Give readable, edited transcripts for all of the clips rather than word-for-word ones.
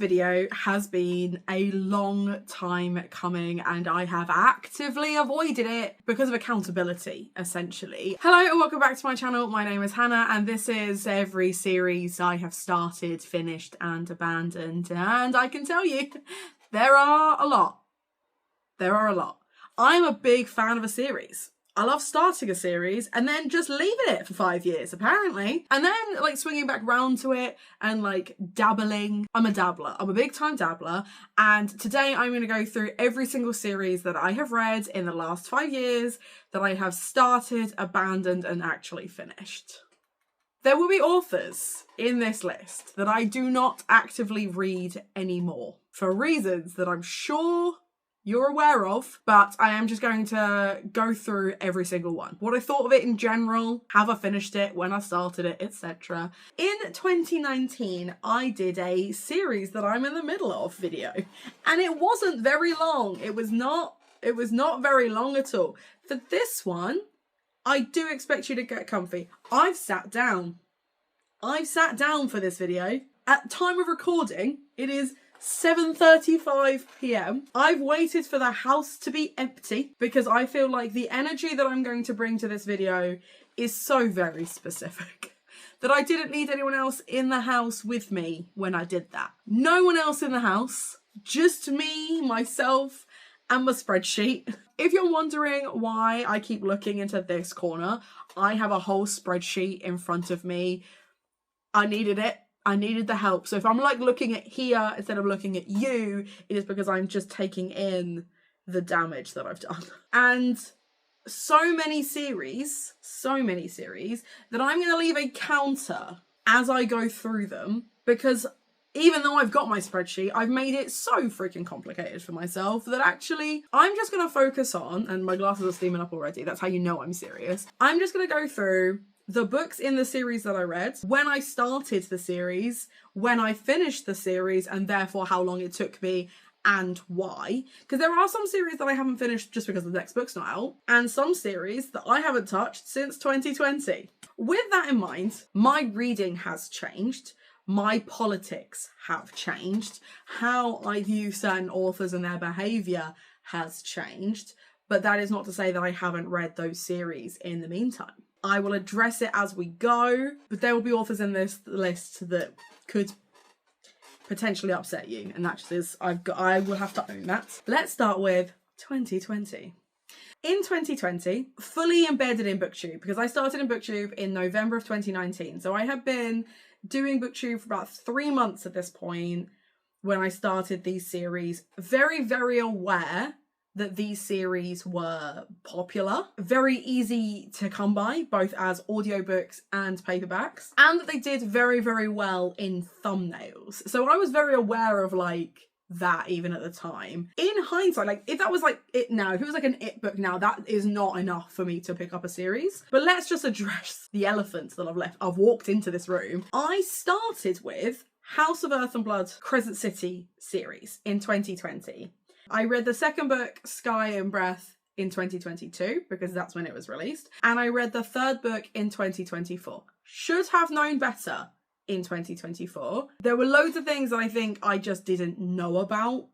video has been a long time coming and I have actively avoided it because of accountability, essentially. Hello and welcome back to my channel. My name is Hannah and this is every series I have started, finished and abandoned, and I can tell you, there are a lot. There are a lot. I'm a big fan of a series. I love starting a series and then just leaving it for 5 years, apparently. And then like swinging back round to it and like dabbling. I'm a dabbler. I'm a big time dabbler. And today I'm going to go through every single series that I have read in the last 5 years that I have started, abandoned and actually finished. There will be authors in this list that I do not actively read anymore for reasons that I'm sure you're aware of, but I am just going to go through every single one. What I thought of it in general, have I finished it, when I started it, etc. In 2019, I did a series that I'm in the middle of video, and it wasn't very long. It was not very long at all. For this one, I do expect you to get comfy. I've sat down for this video. At time of recording, it is 7:35 p.m. I've waited for the house to be empty because I feel like the energy that I'm going to bring to this video is so very specific that I didn't need anyone else in the house with me when I did that. No one else in the house, just me, myself, and my spreadsheet. If you're wondering why I keep looking into this corner, I have a whole spreadsheet in front of me. I needed it. I needed the help. So if I'm like looking at here instead of looking at you, it is because I'm just taking in the damage that I've done. And so many series that I'm going to leave a counter as I go through them, because even though I've got my spreadsheet, I've made it so freaking complicated for myself that actually I'm just going to focus on, and my glasses are steaming up already, that's how you know I'm serious. I'm just going to go through the books in the series that I read, when I started the series, when I finished the series, and therefore how long it took me and why. Because there are some series that I haven't finished just because the next book's not out, and some series that I haven't touched since 2020. With that in mind, my reading has changed. My politics have changed. How I view certain authors and their behaviour has changed. But that is not to say that I haven't read those series in the meantime. I will address it as we go, but there will be authors in this list that could potentially upset you, and that just is, I will have to own that. Let's start with 2020. In 2020, fully embedded in BookTube, because I started in BookTube in November of 2019, so I have been doing BookTube for about 3 months at this point when I started these series, very, very aware that these series were popular, very easy to come by, both as audiobooks and paperbacks, and that they did very, very well in thumbnails. So I was very aware of like that even at the time. In hindsight, like if that was like it now, if it was like an it book now, that is not enough for me to pick up a series. But let's just address the elephants that I've walked into this room. I started with House of Earth and Blood Crescent City series in 2020. I read the second book, Sky and Breath, in 2022, because that's when it was released. And I read the third book in 2024. Should have known better in 2024. There were loads of things that I think I just didn't know about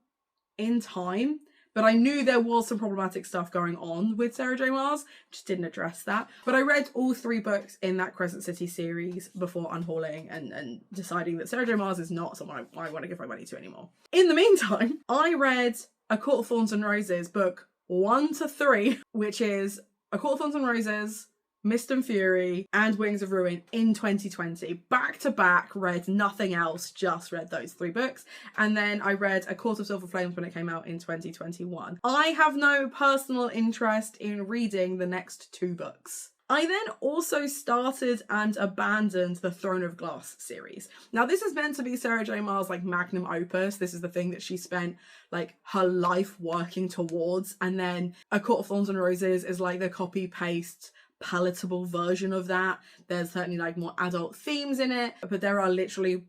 in time, but I knew there was some problematic stuff going on with Sarah J Maas, just didn't address that. But I read all 3 books in that Crescent City series before unhauling and deciding that Sarah J Maas is not someone I want to give my money to anymore. In the meantime, I read A Court of Thorns and Roses, book 1 to 3, which is A Court of Thorns and Roses, Mist and Fury, and Wings of Ruin in 2020. Back to back, read nothing else, just read those 3 books. And then I read A Court of Silver Flames when it came out in 2021. I have no personal interest in reading the next 2 books. I then also started and abandoned the Throne of Glass series. Now this is meant to be Sarah J Maas' like magnum opus. This is the thing that she spent like her life working towards. And then A Court of Thorns and Roses is like the copy paste palatable version of that. There's certainly like more adult themes in it, but there are literally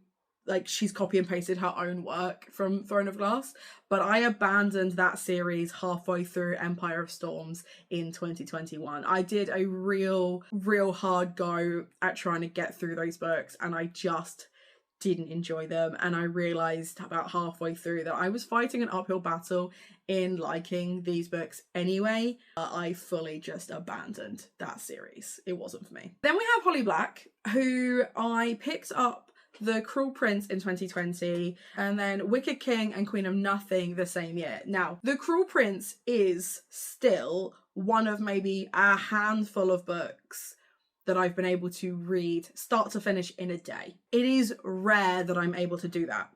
like she's copy and pasted her own work from Throne of Glass. But I abandoned that series halfway through Empire of Storms in 2021. I did a real hard go at trying to get through those books and I just didn't enjoy them, and I realised about halfway through that I was fighting an uphill battle in liking these books anyway. I fully just abandoned that series. It wasn't for me. Then we have Holly Black, who I picked up The Cruel Prince in 2020, and then Wicked King and Queen of Nothing the same year. Now, The Cruel Prince is still one of maybe a handful of books that I've been able to read start to finish in a day. It is rare that I'm able to do that,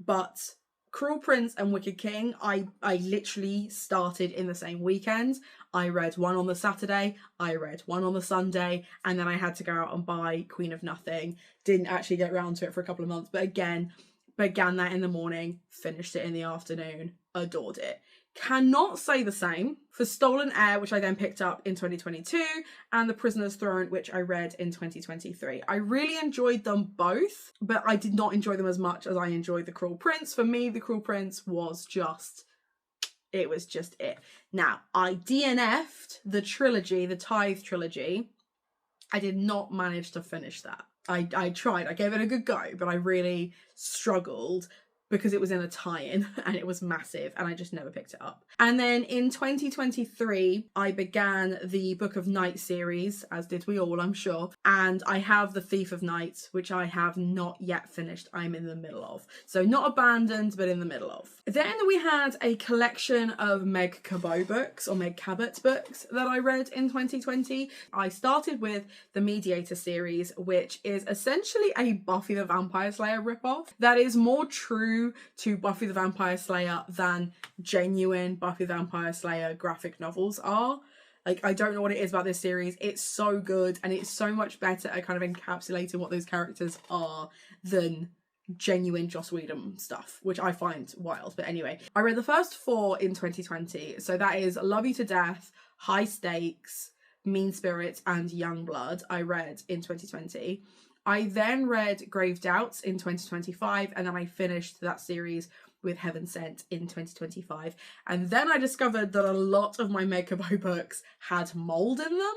but Cruel Prince and Wicked King, I literally started in the same weekend. I read one on the Saturday, I read one on the Sunday, and then I had to go out and buy Queen of Nothing. Didn't actually get around to it for a couple of months, but again, began that in the morning, finished it in the afternoon, adored it. Cannot say the same for Stolen Air, which I then picked up in 2022, and The Prisoner's Throne, which I read in 2023. I really enjoyed them both, but I did not enjoy them as much as I enjoyed The Cruel Prince. For me, The Cruel Prince was just it. Now, I DNF'd the trilogy, the Tithe trilogy. I did not manage to finish that. I tried, I gave it a good go, but I really struggled because it was in a tie-in and it was massive, and I just never picked it up. And then in 2023, I began the Book of Night series, as did we all, I'm sure. And I have The Thief of Night, which I have not yet finished. I'm in the middle of. So not abandoned, but in the middle of. Then we had a collection of Meg Cabot books, or Meg Cabot books, that I read in 2020. I started with the Mediator series, which is essentially a Buffy the Vampire Slayer ripoff that is more true to Buffy the Vampire Slayer than genuine Buffy the Vampire Slayer graphic novels are. Like, I don't know what it is about this series. It's so good, and it's so much better at kind of encapsulating what those characters are than genuine Joss Whedon stuff, which I find wild. But anyway, I read the first 4 in 2020. So that is Love You to Death, High Stakes, Mean Spirits, and Young Blood. I read in 2020. I then read Grave Doubts in 2025, and then I finished that series with Heaven Sent in 2025. And then I discovered that a lot of my Meg Cabot books had mold in them,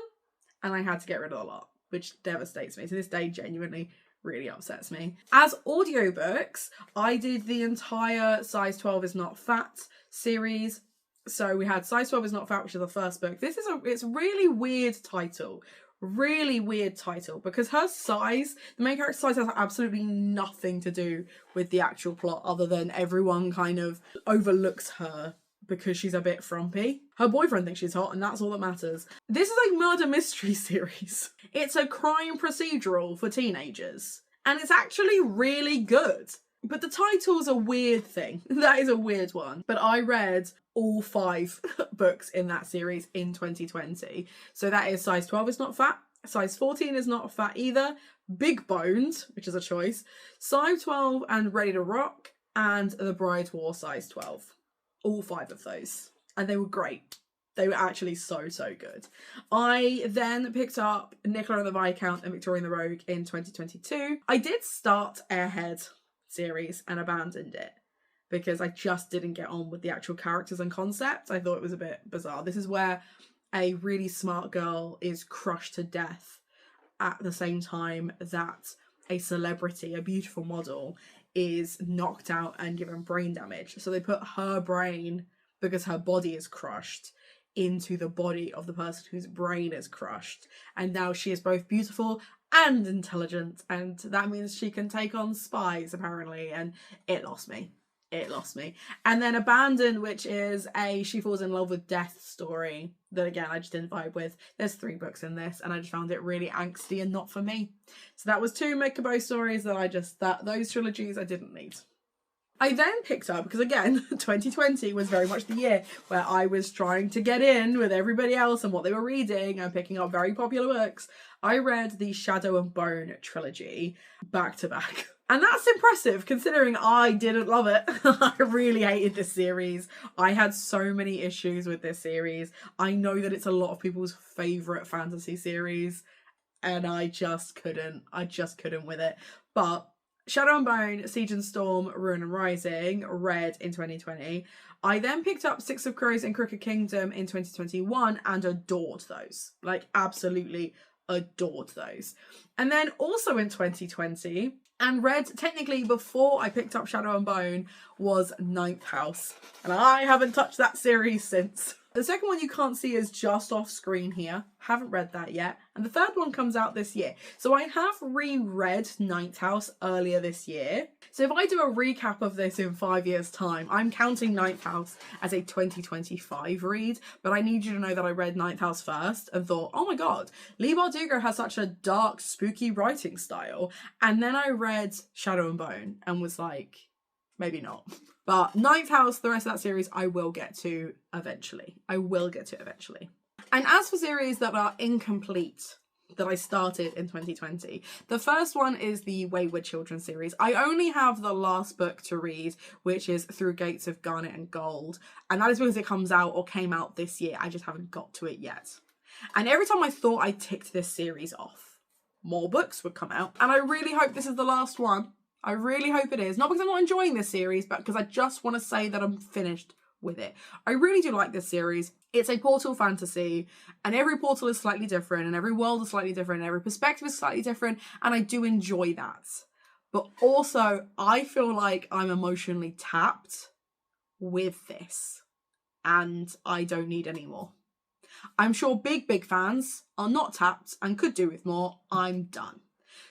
and I had to get rid of a lot, which devastates me. To this day, genuinely really upsets me. As audiobooks, I did the entire Size 12 is Not Fat series. So we had Size 12 is Not Fat, which is the first book. It's a really weird title. Really weird title, because her size, the main character's size, has absolutely nothing to do with the actual plot, other than everyone kind of overlooks her because she's a bit frumpy. Her boyfriend thinks she's hot, and that's all that matters. This is a murder mystery series. It's a crime procedural for teenagers, and it's actually really good. But the title's a weird thing. That is a weird one. But I read all 5 books in that series in 2020. So that is Size 12 is Not Fat, Size 14 is Not Fat either, Big Boned, which is a choice, Size 12 and Ready to Rock, and The Bride Wore Size 12. All 5 of those. And they were great. They were actually so good. I then picked up Nicola and the Viscount and Victoria and the Rogue in 2022. I did start Airhead series and abandoned it because I just didn't get on with the actual characters and concept. I thought it was a bit bizarre. This is where a really smart girl is crushed to death at the same time that a celebrity, a beautiful model, is knocked out and given brain damage. So they put her brain, because her body is crushed, into the body of the person whose brain is crushed. And now she is both beautiful and intelligent, and that means she can take on spies, apparently, and it lost me. And then Abandoned, which is a she falls in love with death story that, again, I just didn't vibe with. There's 3 books in this, and I just found it really angsty and not for me. So that was 2 Meg Cabot stories that those trilogies I didn't need. I then picked up, because again, 2020 was very much the year where I was trying to get in with everybody else and what they were reading and picking up very popular books. I read the Shadow and Bone trilogy back to back. And that's impressive considering I didn't love it. I really hated this series. I had so many issues with this series. I know that it's a lot of people's favourite fantasy series, and I just couldn't with it. But Shadow and Bone, Siege and Storm, Ruin and Rising, read in 2020. I then picked up Six of Crows and Crooked Kingdom in 2021 and adored those. Like, absolutely adored those. And then also in 2020, and read, technically before I picked up Shadow and Bone, was Ninth House. And I haven't touched that series since. The second one you can't see is just off screen here. Haven't read that yet. And the third one comes out this year. So I have reread Ninth House earlier this year. So if I do a recap of this in 5 years' time, I'm counting Ninth House as a 2025 read. But I need you to know that I read Ninth House first and thought, oh my god, Leigh Bardugo has such a dark, spooky writing style. And then I read Shadow and Bone and was like, maybe not. But Ninth House, the rest of that series, I will get to eventually. And as for series that are incomplete, that I started in 2020, the first one is the Wayward Children series. I only have the last book to read, which is Through Gates of Garnet and Gold. And that is because it comes out or came out this year. I just haven't got to it yet. And every time I thought I ticked this series off, more books would come out. And I really hope this is the last one. I really hope it is. Not because I'm not enjoying this series, but because I just want to say that I'm finished with it. I really do like this series. It's a portal fantasy, and every portal is slightly different, and every world is slightly different, and every perspective is slightly different, and I do enjoy that. But also, I feel like I'm emotionally tapped with this, and I don't need any more. I'm sure big fans are not tapped and could do with more. I'm done.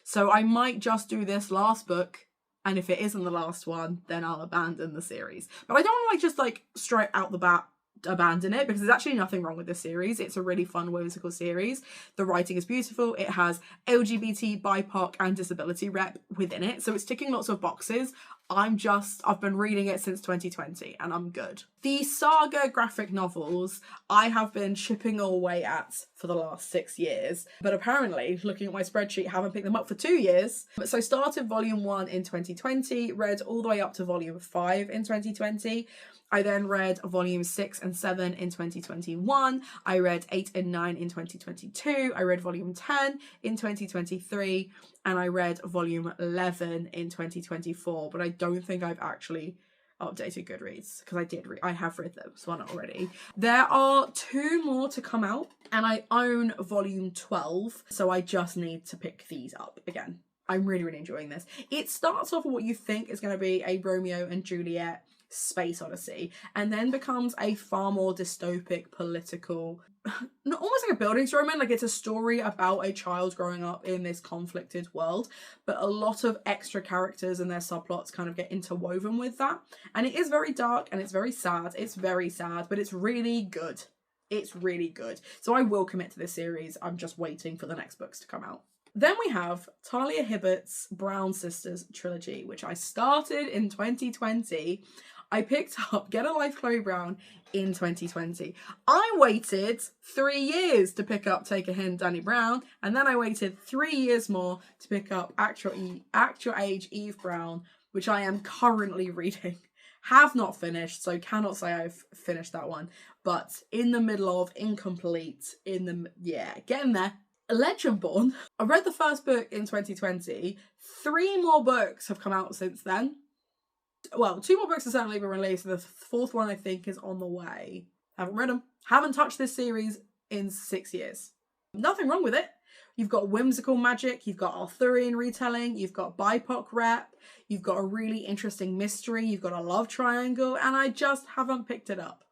So I might just do this last book, and if it isn't the last one, then I'll abandon the series. But I don't want to just straight out the bat abandon it, because there's actually nothing wrong with this series. It's a really fun whimsical series. The writing is beautiful. It has LGBT, BIPOC and disability rep within it, so it's ticking lots of boxes. I've been reading it since 2020 and I'm good. The saga graphic novels I have been chipping away at for the last 6 years, but apparently, looking at my spreadsheet, haven't picked them up for 2 years. So started volume 1 in 2020, read all the way up to volume 5 in 2020. I then read volumes 6 and 7 in 2021. I read 8 and 9 in 2022. I read volume 10 in 2023. And I read volume 11 in 2024. But I don't think I've actually updated Goodreads, because I have read this one already. There are 2 more to come out, and I own volume 12. So I just need to pick these up again. I'm really enjoying this. It starts off with what you think is going to be a Romeo and Juliet space odyssey, and then becomes a far more dystopic political, almost like a buildings romance. Like, it's a story about a child growing up in this conflicted world, but a lot of extra characters and their subplots kind of get interwoven with that, and it is very dark and it's very sad. It's very sad, but it's really good. It's really good. So I will commit to this series. I'm just waiting for the next books to come out. Then we have Talia Hibbert's Brown Sisters trilogy, which I started in 2020. I picked up Get a Life, Chloe Brown in 2020. I waited 3 years to pick up Take a Hint, Danny Brown, and then I waited 3 years more to pick up Actual Age, Eve Brown, which I am currently reading. Have not finished, so cannot say I've finished that one, but in the middle of, incomplete, getting there. Legendborn. I read the first book in 2020. 3 more books have come out since then. Well, 2 more books have certainly been released. The 4th one, I think, is on the way. Haven't read them. Haven't touched this series in 6 years. Nothing wrong with it. You've got whimsical magic. You've got Arthurian retelling. You've got BIPOC rep. You've got a really interesting mystery. You've got a love triangle. And I just haven't picked it up.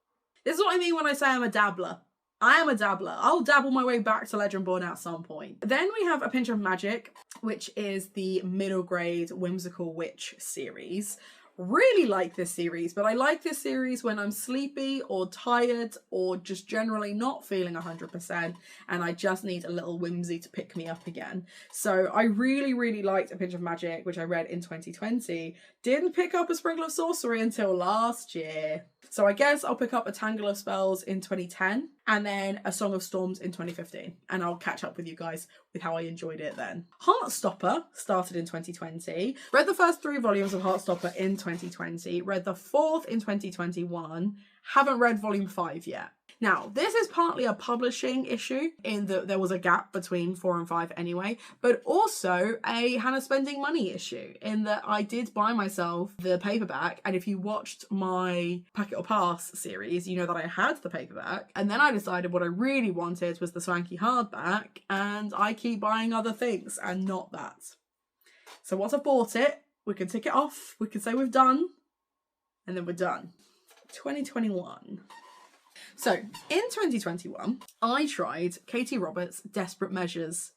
This is what I mean when I say I'm a dabbler. I am a dabbler. I'll dabble my way back to Legendborn at some point. Then we have A Pinch of Magic, which is the middle grade whimsical witch series. Really like this series, but I like this series when I'm sleepy or tired or just generally not feeling 100%, and I just need a little whimsy to pick me up again. So I really liked A Pinch of Magic, which I read in 2020. Didn't pick up A Sprinkle of Sorcery until last year. So I guess I'll pick up A Tangle of Spells in 2010 and then A Song of Storms in 2015. And I'll catch up with you guys with how I enjoyed it then. Heartstopper started in 2020. Read the first 3 volumes of Heartstopper in 2020. Read the 4th in 2021. Haven't read volume 5 yet. Now, this is partly a publishing issue in that there was a gap between 4 and 5 anyway, but also a Hannah spending money issue in that I did buy myself the paperback, and if you watched my Pack It or Pass series, you know that I had the paperback, and then I decided what I really wanted was the swanky hardback, and I keep buying other things and not that. So once I've bought it, we can tick it off, we can say we've done, and then we're done. 2021. So in 2021, I tried Katie Roberts' Desperate Measures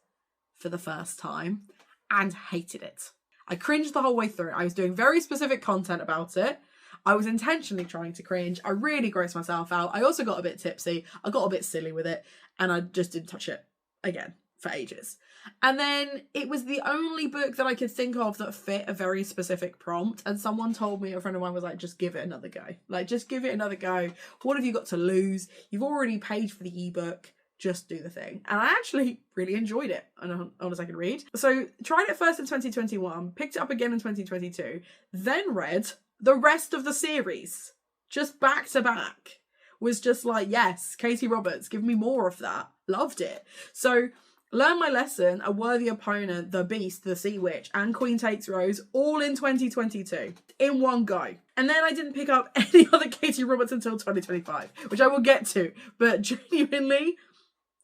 for the first time and hated it. I cringed the whole way through. I was doing very specific content about it. I was intentionally trying to cringe. I really grossed myself out. I also got a bit tipsy. I got a bit silly with it, and I just didn't touch it again for ages. And then it was the only book that I could think of that fit a very specific prompt. And someone told me, a friend of mine was like, just give it another go. Like, just give it another go. What have you got to lose? You've already paid for the ebook. Just do the thing. And I actually really enjoyed it on a second read. So tried it first in 2021, picked it up again in 2022, then read the rest of the series. Just back to back. Was just like, yes, Katie Roberts, give me more of that. Loved it. So Learn My Lesson, A Worthy Opponent, The Beast, The Sea Witch, and Queen Takes Rose, all in 2022, in one go. And then I didn't pick up any other Katie Roberts until 2025, which I will get to. But genuinely,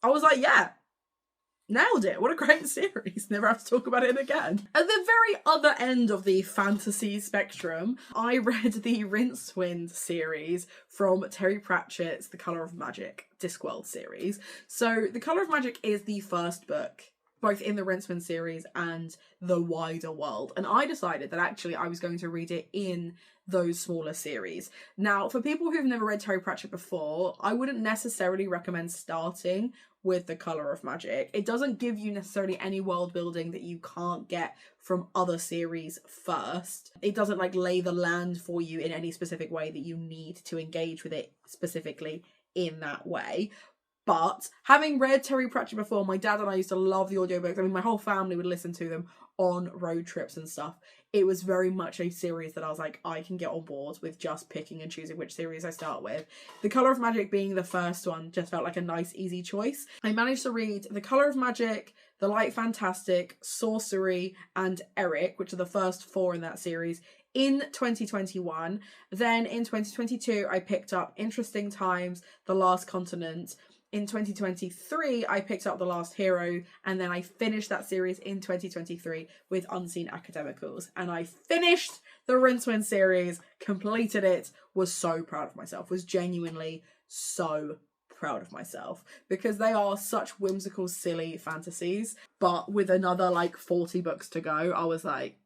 I was like, yeah, nailed it. What a great series. Never have to talk about it again. At the very other end of the fantasy spectrum, I read the Rincewind series from Terry Pratchett's The Colour of Magic Discworld series. So The Colour of Magic is the first book, both in the Rincewind series and the wider world. And I decided that actually I was going to read it in those smaller series. Now, for people who've never read Terry Pratchett before, I wouldn't necessarily recommend starting with The Colour of Magic. It doesn't give you necessarily any world building that you can't get from other series first. It doesn't like lay the land for you in any specific way that you need to engage with it specifically in that way. But having read Terry Pratchett before, my dad and I used to love the audiobooks. I mean, my whole family would listen to them on road trips and stuff. It was very much a series that I was like, I can get on board with just picking and choosing which series I start with. The Colour of Magic being the first one just felt like a nice, easy choice. I managed to read The Colour of Magic, The Light Fantastic, Sorcery, and Eric, which are the first 4 in that series, in 2021. Then in 2022, I picked up Interesting Times, The Last Continent. In 2023, I picked up The Last Hero, and then I finished that series in 2023 with Unseen Academicals. And I finished the Rincewind series, completed it, was so proud of myself, was genuinely so proud of myself, because they are such whimsical, silly fantasies. But with another like 40 books to go, I was like,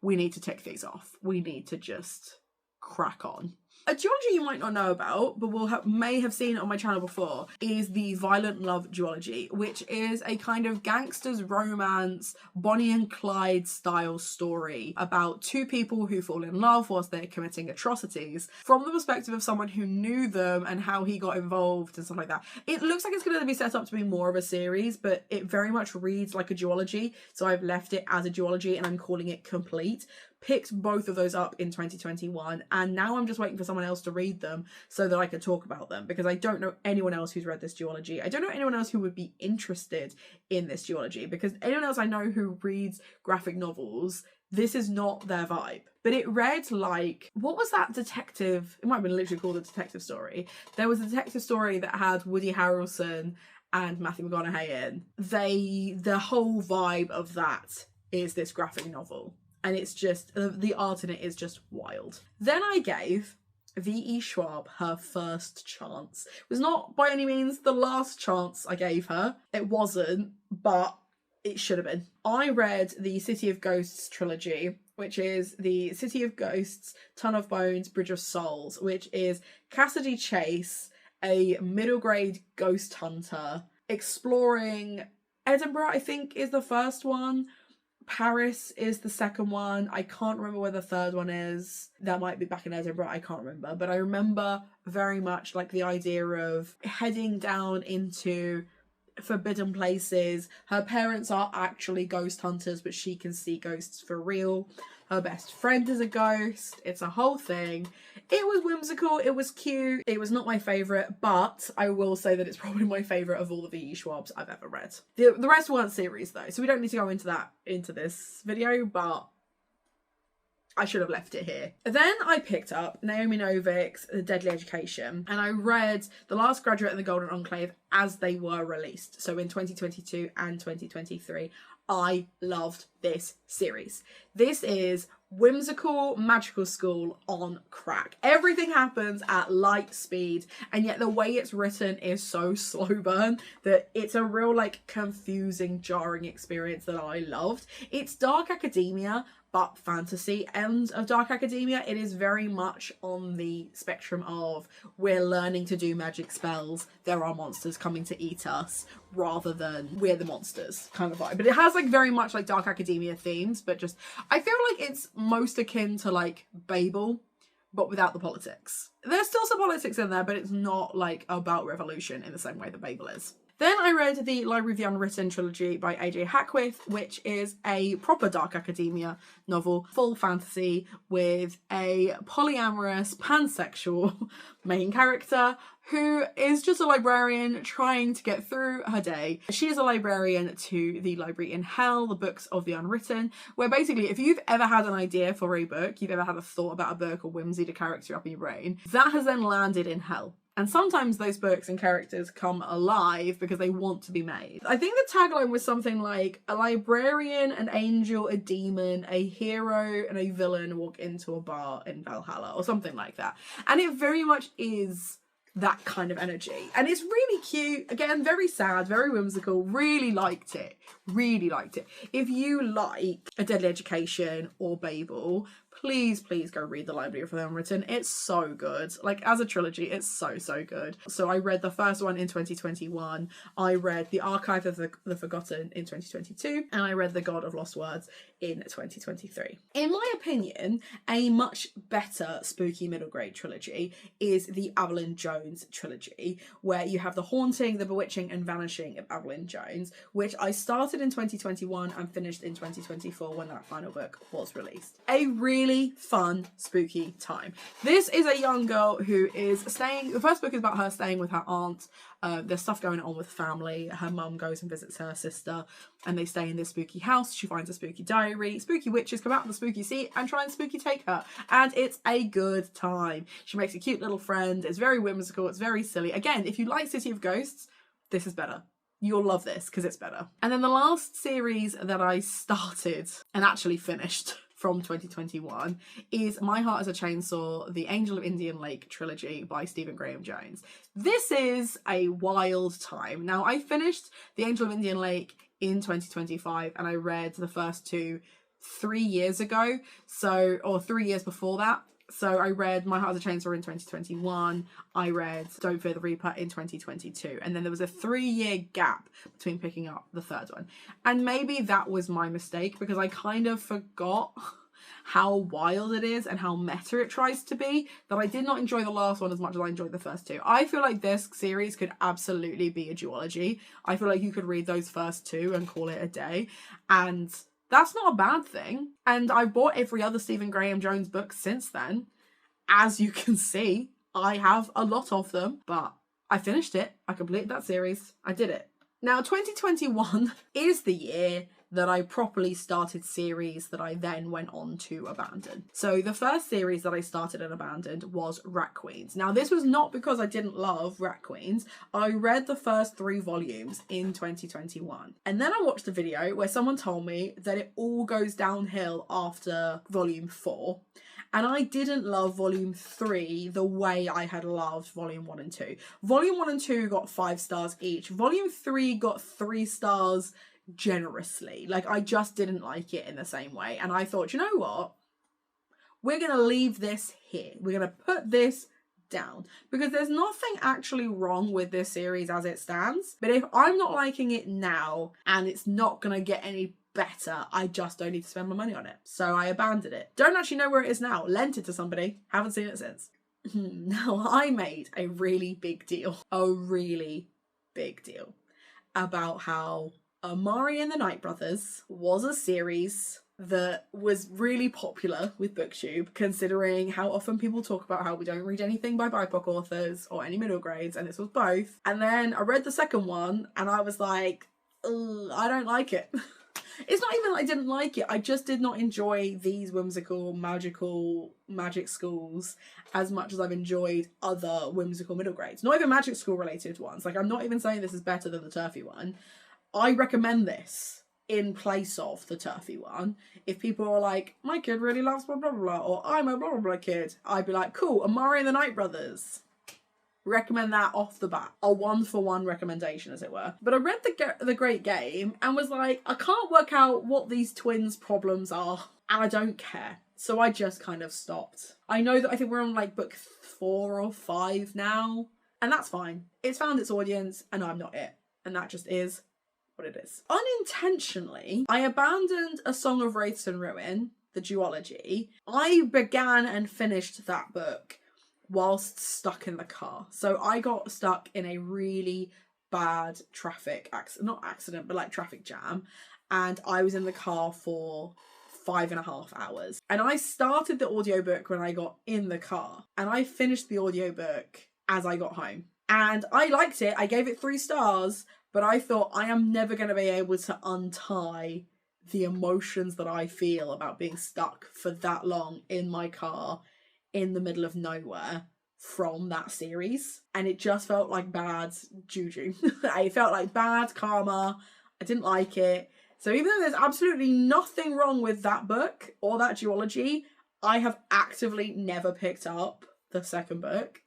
we need to tick these off. We need to just crack on. A duology you might not know about, but may have seen it on my channel before, is the Violent Love duology, which is a kind of gangster's romance, Bonnie and Clyde style story about 2 people who fall in love whilst they're committing atrocities from the perspective of someone who knew them and how he got involved and stuff like that. It looks like it's going to be set up to be more of a series, but it very much reads like a duology, so I've left it as a duology and I'm calling it complete. Picked both of those up in 2021, and now I'm just waiting for someone else to read them so that I can talk about them, because I don't know anyone else who's read this duology. I don't know anyone else who would be interested in this duology, because anyone else I know who reads graphic novels, this is not their vibe. But it read like, what was that detective? It might have been literally called a detective story. There was a detective story that had Woody Harrelson and Matthew McConaughey in. The whole vibe of that is this graphic novel. And it's just, the art in it is just wild. Then I gave V.E. Schwab her first chance. It was not by any means the last chance I gave her. It wasn't, but it should have been. I read the City of Ghosts trilogy, which is the City of Ghosts, Ton of Bones, Bridge of Souls, which is Cassidy Chase, a middle grade ghost hunter, exploring Edinburgh, I think, is the first one. Paris is the second one. I can't remember where the third one is. That might be back in Edinburgh. I can't remember. But I remember very much like the idea of heading down into forbidden places. Her parents are actually ghost hunters, but she can see ghosts for real. Her best friend is a ghost. It's a whole thing. It was whimsical. It was cute. It was not my favourite, but I will say that it's probably my favourite of all the V.E. Schwabs I've ever read. The rest weren't series though, so we don't need to go into this video, but I should have left it here. Then I picked up Naomi Novik's The Deadly Education, and I read The Last Graduate and The Golden Enclave as they were released, so in 2022 and 2023. I loved this series. This is whimsical magical school on crack. Everything happens at light speed, and yet the way it's written is so slow burn that it's a real like confusing, jarring experience that I loved. It's dark academia, but fantasy end of dark academia. It is very much on the spectrum of we're learning to do magic spells, there are monsters coming to eat us, rather than we're the monsters kind of vibe. But it has like very much like dark academia themes, but just I feel like it's most akin to like Babel, but without the politics. There's still some politics in there, but it's not like about revolution in the same way that Babel is. Then I read the Library of the Unwritten trilogy by A.J. Hackworth, which is a proper dark academia novel, full fantasy, with a polyamorous, pansexual main character who is just a librarian trying to get through her day. She is a librarian to the Library in Hell, the books of the Unwritten, where basically if you've ever had an idea for a book, you've ever had a thought about a book or whimsy to character up in your brain, that has then landed in Hell. And sometimes those books and characters come alive because they want to be made. I think the tagline was something like, a librarian, an angel, a demon, a hero, and a villain walk into a bar in Valhalla, or something like that. And it very much is that kind of energy. And it's really cute. Again, very sad, very whimsical. Really liked it. Really liked it. If you like A Deadly Education or Babel, please go read The Library of the Unwritten. It's so good. Like, as a trilogy, it's so good. So I read the first one in 2021. I read The Archive of the Forgotten in 2022. And I read The God of Lost Words in 2023. In my opinion, a much better spooky middle grade trilogy is the Evelyn Jones trilogy, where you have The Haunting, The Bewitching and Vanishing of Evelyn Jones, which I started in 2021 and finished in 2024 when that final book was released. A really fun, spooky time. This is a young girl who is staying, the first book is about her staying with her aunt. There's stuff going on with family. Her mum goes and visits her sister and they stay in this spooky house. She finds a spooky diary. Spooky witches come out of the spooky seat and try and spooky take her. And it's a good time. She makes a cute little friend. It's very whimsical. It's very silly. Again, if you like City of Ghosts, this is better. You'll love this because it's better. And then the last series that I started and actually finished from 2021 is My Heart is a Chainsaw, the Angel of Indian Lake trilogy by Stephen Graham Jones. This is a wild time. Now, I finished The Angel of Indian Lake in 2025 and I read the first two 3 years ago, or 3 years before that. So I read My Heart is a Chainsaw in 2021. I read Don't Fear the Reaper in 2022. And then there was a 3-year gap between picking up the third one. And maybe that was my mistake because I kind of forgot how wild it is and how meta it tries to be, that I did not enjoy the last one as much as I enjoyed the first two. I feel like this series could absolutely be a duology. I feel like you could read those first two and call it a day. And that's not a bad thing. And I've bought every other Stephen Graham Jones book since then. As you can see, I have a lot of them, but I finished it. I completed that series. I did it. Now, 2021 is the year that I properly started series that I then went on to abandon. So the first series that I started and abandoned was Rat Queens. Now, this was not because I didn't love Rat Queens. I read the first 3 volumes in 2021. And then I watched a video where someone told me that it all goes downhill after volume 4. And I didn't love volume 3 the way I had loved volume 1 and 2. Volume 1 and 2 got 5 stars each. Volume 3 got 3 stars generously. Like, I just didn't like it in the same way. And I thought, you know what? We're going to leave this here. We're going to put this down. Because there's nothing actually wrong with this series as it stands. But if I'm not liking it now and it's not going to get any better, I just don't need to spend my money on it. So I abandoned it. Don't actually know where it is now. Lent it to somebody. Haven't seen it since. Now, I made a really big deal about how Amari and the Night Brothers was a series that was really popular with BookTube, considering how often people talk about how we don't read anything by BIPOC authors or any middle grades, and this was both. And then I read the second one and I was like, I don't like it. It's not even that I didn't like it, I just did not enjoy these whimsical, magical magic schools as much as I've enjoyed other whimsical middle grades. Not even magic school related ones. Like, I'm not even saying this is better than the turfy one. I recommend this in place of the turfy one. If people are like, my kid really loves blah blah blah, or I'm a blah blah blah kid, I'd be like, cool, Amari and the Night Brothers. Recommend that off the bat. A 1-for-1 recommendation, as it were. But I read the Great Game and was like, I can't work out what these twins' problems are, and I don't care. So I just kind of stopped. I know that I think we're on like book 4 or 5 now, and that's fine. It's found its audience, and I'm not it. And that just is what it is. Unintentionally, I abandoned A Song of Wraiths and Ruin, the duology. I began and finished that book whilst stuck in the car. So I got stuck in a really bad traffic traffic jam, and I was in the car for 5.5 hours. And I started the audiobook when I got in the car, and I finished the audiobook as I got home. And I liked it. I gave it 3 stars, but I thought I am never going to be able to untie the emotions that I feel about being stuck for that long in my car in the middle of nowhere from that series. And it just felt like bad juju. It felt like bad karma. I didn't like it. So even though there's absolutely nothing wrong with that book or that duology, I have actively never picked up the second book,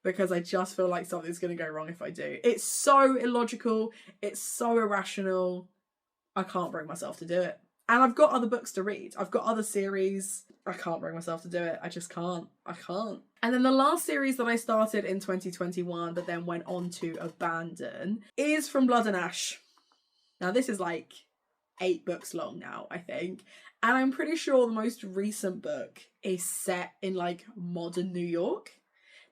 because I just feel like something's going to go wrong if I do. It's so illogical. It's so irrational. I can't bring myself to do it. And I've got other books to read. I've got other series. I can't bring myself to do it. I just can't. I can't. And then the last series that I started in 2021 but then went on to abandon is From Blood and Ash. Now this is like 8 books long now, I think. And I'm pretty sure the most recent book is set in like modern New York.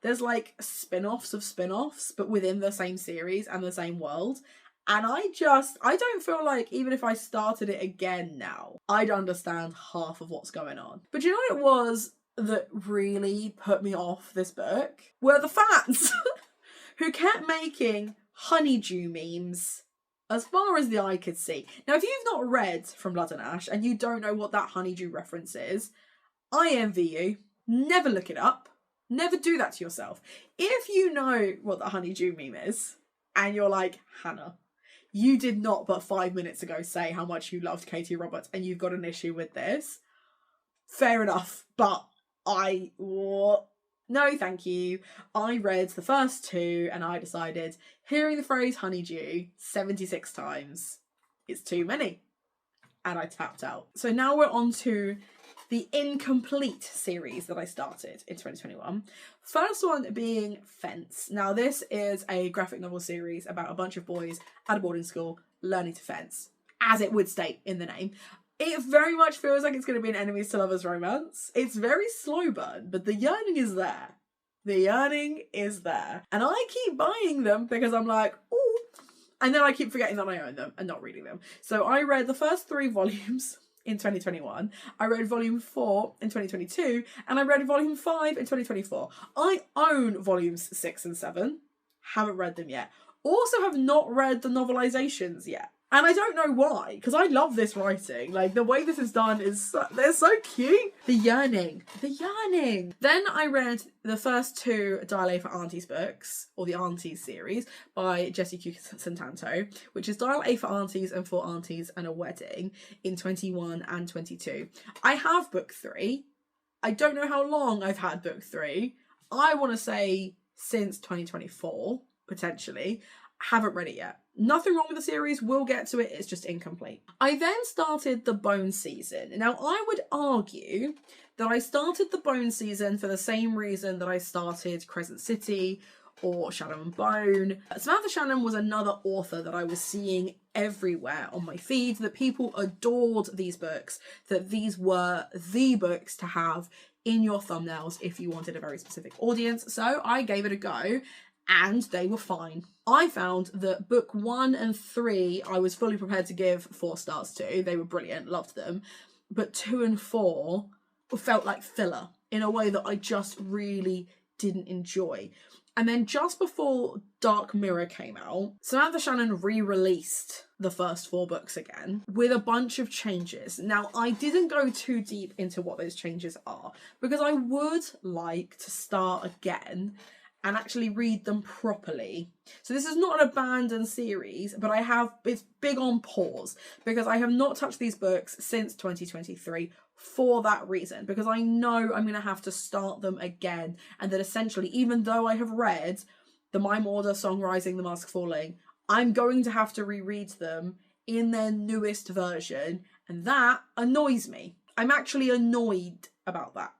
There's like spin-offs of spin-offs, but within the same series and the same world. And I don't feel like even if I started it again now, I'd understand half of what's going on. But you know what it was that really put me off this book? Were the fans who kept making honeydew memes as far as the eye could see. Now, if you've not read From Blood and Ash and you don't know what that honeydew reference is, I envy you. Never look it up. Never do that to yourself. If you know what the honeydew meme is, and you're like, Hannah, you did not but 5 minutes ago say how much you loved Katie Roberts and you've got an issue with this, fair enough, but no thank you. I read the first 2 and I decided hearing the phrase honeydew 76 times is too many, and I tapped out. So now we're on to the Incomplete series that I started in 2021. First one being Fence. Now this is a graphic novel series about a bunch of boys at a boarding school learning to fence, as it would state in the name. It very much feels like it's going to be an enemies to lovers romance. It's very slow burn, but the yearning is there. The yearning is there. And I keep buying them because I'm like, ooh. And then I keep forgetting that I own them and not reading them. So I read the first 3 volumes in 2021. I read volume 4 in 2022, and I read volume 5 in 2024. I own volumes 6 and 7. Haven't read them yet. Also have not read the novelizations yet. And I don't know why, because I love this writing. Like, the way this is done is, they're so cute. The yearning. The yearning. Then I read the first 2 Dial A for Aunties books, or the Aunties series, by Jessie Q. Santanto, which is Dial A for Aunties and For Aunties and a Wedding in 21 and 22. I have book 3. I don't know how long I've had book 3. I want to say since 2024, potentially. Haven't read it yet. Nothing wrong with the series, we'll get to it, it's just incomplete. I then started the Bone season. Now, I would argue that I started the Bone season for the same reason that I started Crescent City or Shadow and Bone. Samantha Shannon was another author that I was seeing everywhere on my feed, that people adored these books, that these were the books to have in your thumbnails if you wanted a very specific audience. So I gave it a go, and they were fine. I found that book 1 and 3, I was fully prepared to give 4 stars to. They were brilliant, loved them. But 2 and 4 felt like filler in a way that I just really didn't enjoy. And then just before Dark Mirror came out, Samantha Shannon re-released the first 4 books again with a bunch of changes. Now, I didn't go too deep into what those changes are because I would like to start again and actually read them properly. So this is not an abandoned series, but it's big on pause because I have not touched these books since 2023 for that reason, because I know I'm going to have to start them again, and that essentially, even though I have read The Mime Order, Song Rising, The Mask Falling, I'm going to have to reread them in their newest version, and that annoys me. I'm actually annoyed about that.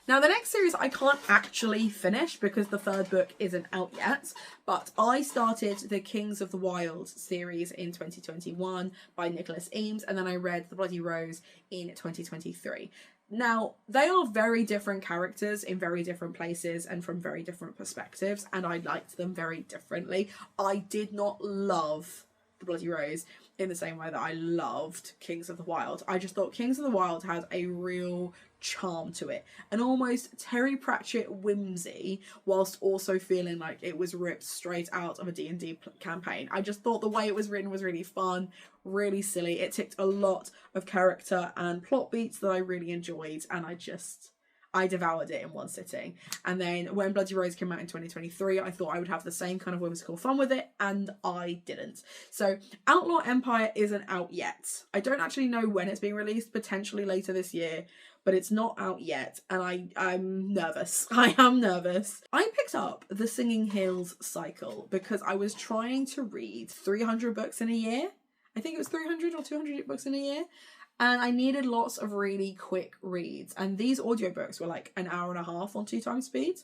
Now, the next series I can't actually finish because the third book isn't out yet, but I started the Kings of the Wild series in 2021 by Nicholas Eames, and then I read The Bloody Rose in 2023. Now, they are very different characters in very different places and from very different perspectives, and I liked them very differently. I did not love The Bloody Rose in the same way that I loved Kings of the Wild. I just thought Kings of the Wild had a real charm to it, an almost Terry Pratchett whimsy, whilst also feeling like it was ripped straight out of a D&D campaign. I just thought the way it was written was really fun, really silly. It ticked a lot of character and plot beats that I really enjoyed, and I devoured it in one sitting. And then when Bloody Rose came out in 2023, I thought I would have the same kind of whimsical fun with it, and I didn't. So Outlaw Empire isn't out yet. I don't actually know when it's being released, potentially later this year, but it's not out yet, and I'm nervous. I am nervous. I picked up the Singing Hills cycle because I was trying to read 300 books in a year. I think it was 300 or 200 books in a year. And I needed lots of really quick reads. And these audiobooks were like an hour and a half on 2 times speed.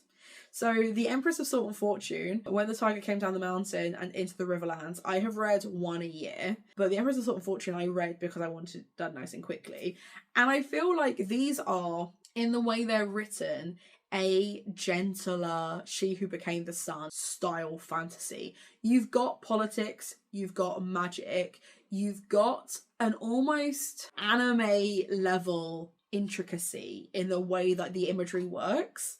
So The Empress of Salt and Fortune, When the Tiger Came Down the Mountain, and Into the Riverlands, I have read one a year. But The Empress of Salt and Fortune I read because I wanted it done nice and quickly. And I feel like these are, in the way they're written, a gentler She Who Became the Sun style fantasy. You've got politics, you've got magic, you've got an almost anime level intricacy in the way that the imagery works.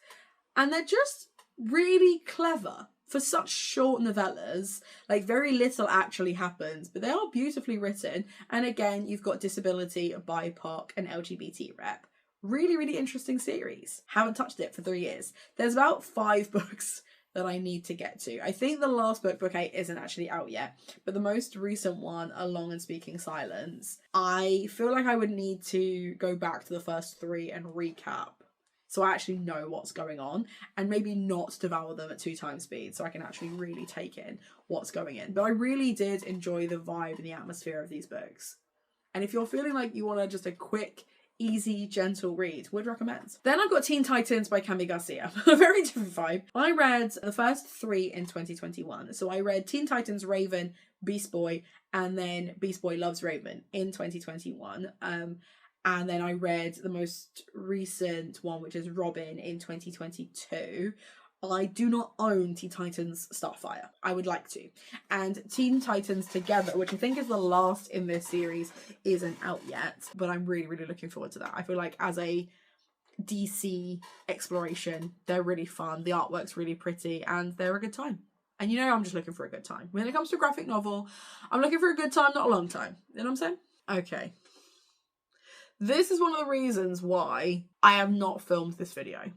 And they're just really clever for such short novellas. Like, very little actually happens, but they are beautifully written. And again, you've got disability, BIPOC, and LGBT rep. Really, really interesting series. Haven't touched it for 3 years. There's about 5 books that I need to get to. I think the last book 8, isn't actually out yet, but the most recent one, A Long and Speaking Silence, I feel like I would need to go back to the first 3 and recap, so I actually know what's going on, and maybe not devour them at 2 times speed, so I can actually really take in what's going in. But I really did enjoy the vibe and the atmosphere of these books. And if you're feeling like you want just a quick, easy, gentle read, would recommend. Then I've got Teen Titans by Cami Garcia. A very different vibe. I read the first 3 in 2021. So I read Teen Titans, Raven, Beast Boy, and then Beast Boy Loves Raven in 2021. And then I read the most recent one, which is Robin, in 2022. I do not own Teen Titans Starfire. I would like to. And Teen Titans Together, which I think is the last in this series, isn't out yet. But I'm really, really looking forward to that. I feel like as a DC exploration, they're really fun. The artwork's really pretty, and they're a good time. And you know, I'm just looking for a good time. When it comes to a graphic novel, I'm looking for a good time, not a long time. You know what I'm saying? Okay. This is one of the reasons why I have not filmed this video.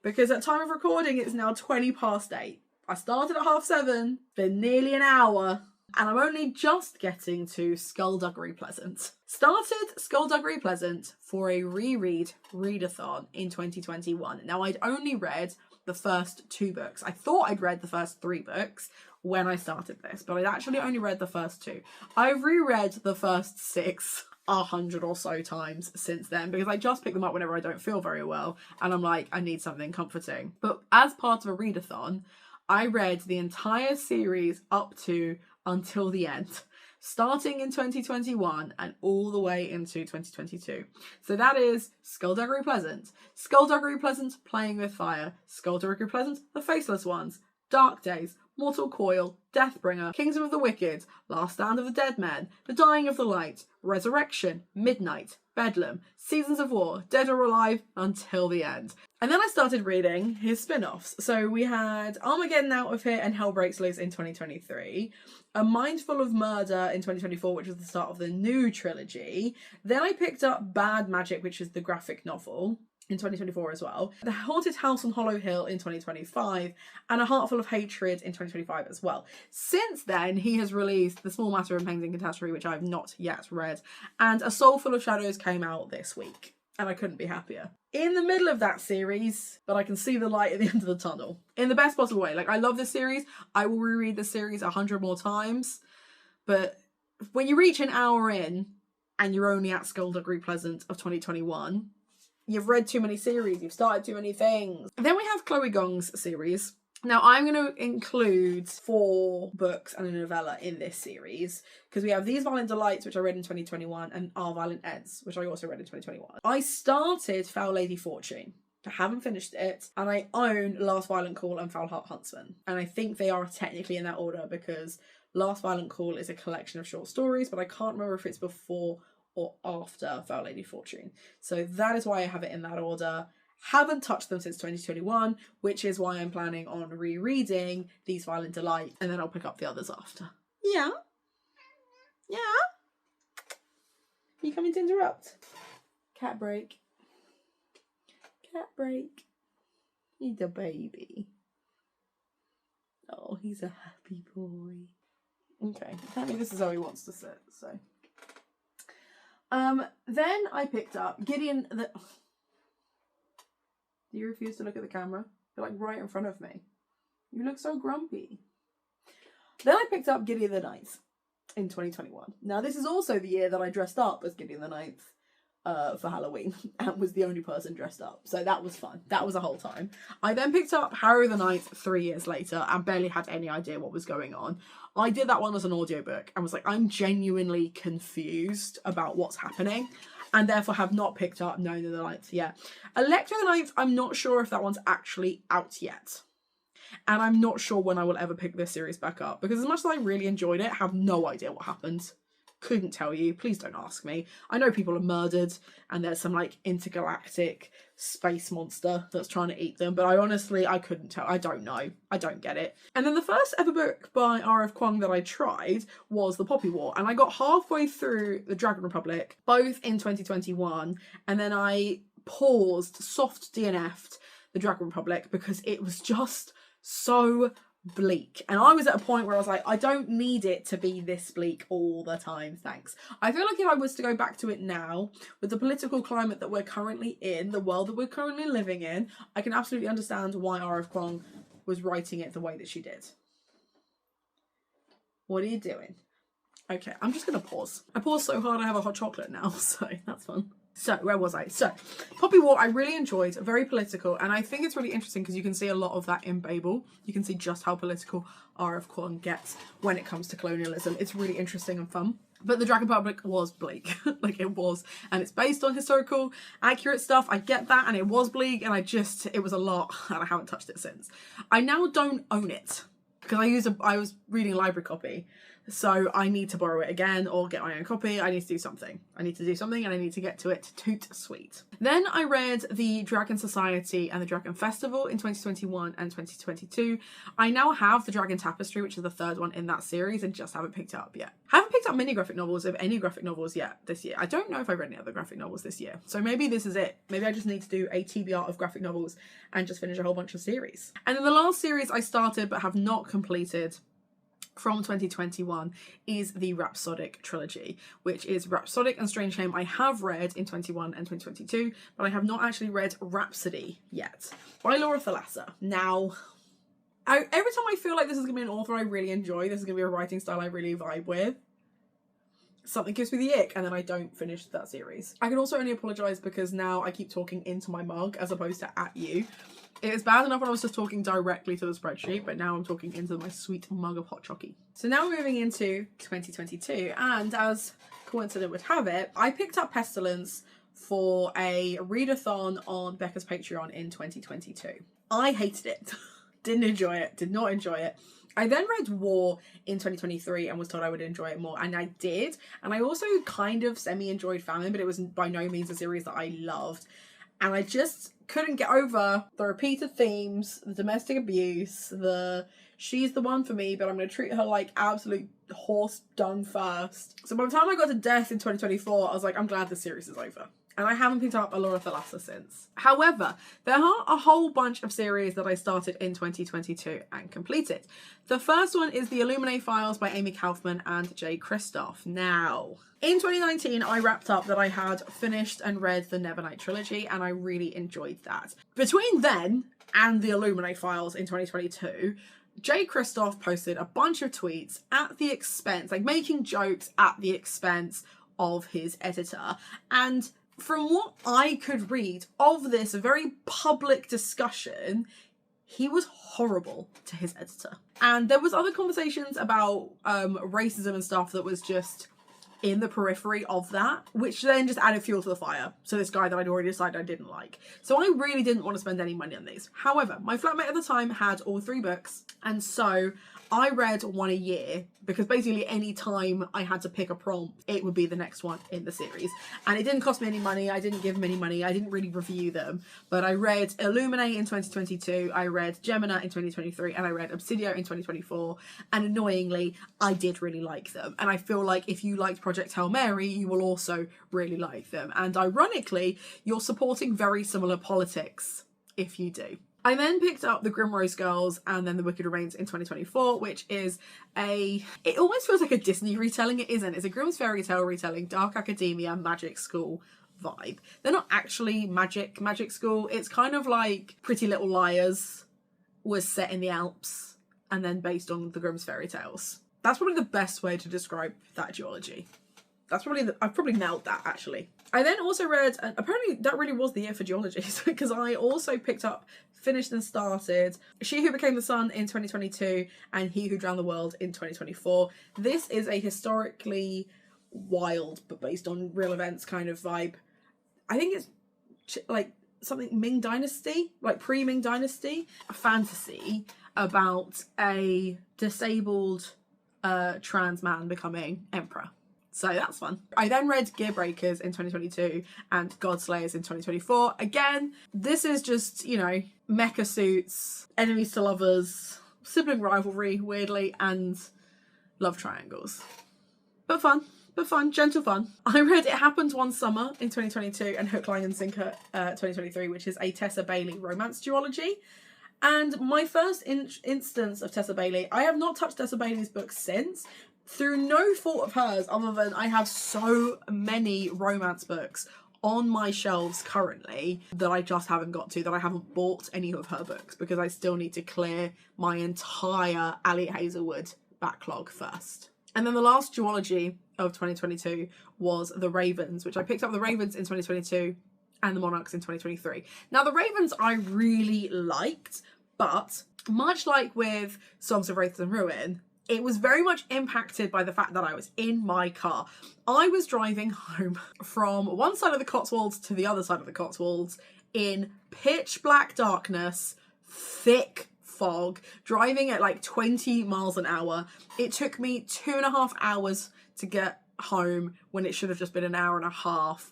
Because at time of recording, it's now 8:20. I started at 7:30, been nearly an hour, and I'm only just getting to Skullduggery Pleasant. Started Skullduggery Pleasant for a reread readathon in 2021. Now, I'd only read the first 2 books. I thought I'd read the first 3 books when I started this, but I'd actually only read the first 2. I've reread the first 6 100 or so times since then, because I just pick them up whenever I don't feel very well, and I'm like, I need something comforting. But as part of a readathon, I read the entire series up to until the end, starting in 2021 and all the way into 2022. So that is Skullduggery Pleasant, Skullduggery Pleasant Playing with Fire, Skullduggery Pleasant The Faceless Ones, Dark Days, Mortal Coil, Deathbringer, Kingdom of the Wicked, Last Stand of the Dead Men, The Dying of the Light, Resurrection, Midnight, Bedlam, Seasons of War, Dead or Alive, Until the End. And then I started reading his spin-offs. So we had Armageddon Out of Here and Hell Breaks Loose in 2023, A Mindful of Murder in 2024, which was the start of the new trilogy. Then I picked up Bad Magic, which is the graphic novel. in 2024 as well, The Haunted House on Hollow Hill in 2025, and A Heart Full of Hatred in 2025 as well. Since then, he has released The Small Matter of Painting Catastrophe, which I have not yet read, and A Soul Full of Shadows came out this week, and I couldn't be happier. In the middle of that series, but I can see the light at the end of the tunnel, in the best possible way. Like, I love this series. I will reread this series 100 more times, but when you reach an hour in, and you're only at Skullduggery Pleasant of 2021, you've read too many series, you've started too many things. Then we have Chloe Gong's series. Now, I'm going to include 4 books and a novella in this series, because we have These Violent Delights, which I read in 2021, and Our Violent Ends, which I also read in 2021. I started Foul Lady Fortune. I haven't finished it, and I own Last Violent Call and Foul Heart Huntsman. And I think they are technically in that order, because Last Violent Call is a collection of short stories, but I can't remember if it's before or after Foul Lady Fortune. So that is why I have it in that order. Haven't touched them since 2021, which is why I'm planning on rereading These Violent Delights, and then I'll pick up the others after. Yeah? Yeah? You coming to interrupt? Cat break. Cat break. He's a baby. Oh, he's a happy boy. Okay, apparently this is how he wants to sit, so. Then I picked up Gideon the... Do you refuse to look at the camera? You're like right in front of me. You look so grumpy. Then I picked up Gideon the Ninth in 2021. Now this is also the year that I dressed up as Gideon the Ninth for Halloween and was the only person dressed up. So that was fun. That was a whole time. I then picked up Harry the Ninth 3 years later and barely had any idea what was going on. I did that one as an audiobook and was like, I'm genuinely confused about what's happening, and therefore have not picked up Known the Ninth yet. Electra the Ninth, I'm not sure if that one's actually out yet. And I'm not sure when I will ever pick this series back up, because as much as I really enjoyed it, I have no idea what happened. Couldn't tell you. Please don't ask me. I know people are murdered and there's some like intergalactic space monster that's trying to eat them, but I couldn't tell. I don't know. I don't get it. And then the first ever book by R.F. Kuang that I tried was The Poppy War, and I got halfway through The Dragon Republic, both in 2021, and then I paused, soft DNF'd The Dragon Republic because it was just so bleak, and I was at a point where I was like, I don't need it to be this bleak all the time, thanks. I feel like if I was to go back to it now, with the political climate that we're currently in, the world that we're currently living in, I can absolutely understand why R.F. Kuang was writing it the way that she did. What are you doing? Okay, I'm just gonna pause. I paused so hard I have a hot chocolate now, so that's fun. So, where was I? So, Poppy War I really enjoyed, very political, and I think it's really interesting because you can see a lot of that in Babel. You can see just how political R.F. Kuang gets when it comes to colonialism. It's really interesting and fun. But The Dragon Republic was bleak, like it was, and it's based on historical, accurate stuff. I get that, and it was bleak, and it was a lot, and I haven't touched it since. I now don't own it because I was reading a library copy. So I need to borrow it again or get my own copy. I need to do something. And I need to get to it toot sweet. Then I read The Dragon Society and The Dragon Festival in 2021 and 2022. I now have The Dragon Tapestry, which is the third one in that series, and just haven't picked it up yet. Haven't picked up many graphic novels, if any graphic novels yet this year. I don't know if I've read any other graphic novels this year. So maybe this is it. Maybe I just need to do a TBR of graphic novels and just finish a whole bunch of series. And then the last series I started but have not completed from 2021 is the Rhapsodic trilogy, which is Rhapsodic and Strange Shame I have read in 21 and 2022, but I have not actually read Rhapsody yet, by Laura Thalassa. Now, every time I feel like this is going to be an author I really enjoy, this is going to be a writing style I really vibe with, something gives me the ick and then I don't finish that series. I can also only apologise because now I keep talking into my mug as opposed to at you. It was bad enough when I was just talking directly to the spreadsheet, but now I'm talking into my sweet mug of hot chocolate. So now we're moving into 2022, and as coincidence would have it, I picked up Pestilence for a readathon on Becca's Patreon in 2022. I hated it. Didn't enjoy it. Did not enjoy it. I then read War in 2023 and was told I would enjoy it more, and I did. And I also kind of semi-enjoyed Famine, but it was by no means a series that I loved. And I just couldn't get over the repeated themes, the domestic abuse, she's the one for me, but I'm going to treat her like absolute horse dung first. So by the time I got to Death in 2024, I was like, I'm glad this series is over. and I haven't picked up a lot of Thalassa since. However, there are a whole bunch of series that I started in 2022 and completed. The first one is the Illuminae Files by Amy Kaufman and Jay Kristoff. Now, in 2019, I wrapped up that I had finished and read the Nevernight trilogy, and I really enjoyed that. Between then and the Illuminae Files in 2022, Jay Kristoff posted a bunch of tweets at the expense, like making jokes at the expense of his editor. And from what I could read of this very public discussion, he was horrible to his editor. And there was other conversations about racism and stuff that was just in the periphery of that, which then just added fuel to the fire. So this guy that I'd already decided I didn't like. So I really didn't want to spend any money on these. However, my flatmate at the time had all 3 books, and so I read one a year, because basically any time I had to pick a prompt, it would be the next one in the series. And it didn't cost me any money, I didn't give him any money, I didn't really review them, but I read Illuminae in 2022, I read Gemina in 2023, and I read Obsidio in 2024, and annoyingly, I did really like them. And I feel like if you liked Project Hail Mary, you will also really like them. And ironically, you're supporting very similar politics if you do. I then picked up The Grimrose Girls and then The Wicked Remains in 2024, which is it almost feels like a Disney retelling. It isn't. It's a Grimm's fairy tale retelling, dark academia, magic school vibe. They're not actually magic school. It's kind of like Pretty Little Liars was set in the Alps and then based on the Grimm's fairy tales. That's probably the best way to describe that duology. That's probably, I've probably nailed that actually. I then also read, and apparently that really was the year for duologies, because I also picked up, finished and started She Who Became the Sun in 2022 and He Who Drowned the World in 2024. This is a historically wild, but based on real events kind of vibe. I think it's like something Ming Dynasty, like pre-Ming Dynasty, a fantasy about a disabled trans man becoming emperor. So that's fun. I then read Gearbreakers in 2022 and Godslayers in 2024. Again, this is just, you know, mecha suits, enemies to lovers, sibling rivalry, weirdly, and love triangles. But fun, gentle fun. I read It Happened One Summer in 2022 and Hook, Line and Sinker 2023, which is a Tessa Bailey romance duology. And my first instance of Tessa Bailey, I have not touched Tessa Bailey's books since, through no fault of hers, other than I have so many romance books on my shelves currently that I just haven't got to, that I haven't bought any of her books because I still need to clear my entire Elliot Hazelwood backlog first. And then the last duology of 2022 was The Ravens, which I picked up The Ravens in 2022 and The Monarchs in 2023. Now, The Ravens I really liked, but much like with Songs of Wraith and Ruin, it was very much impacted by the fact that I was in my car. I was driving home from one side of the Cotswolds to the other side of the Cotswolds in pitch black darkness, thick fog, driving at like 20 miles an hour. It took me 2.5 hours to get home when it should have just been an hour and a half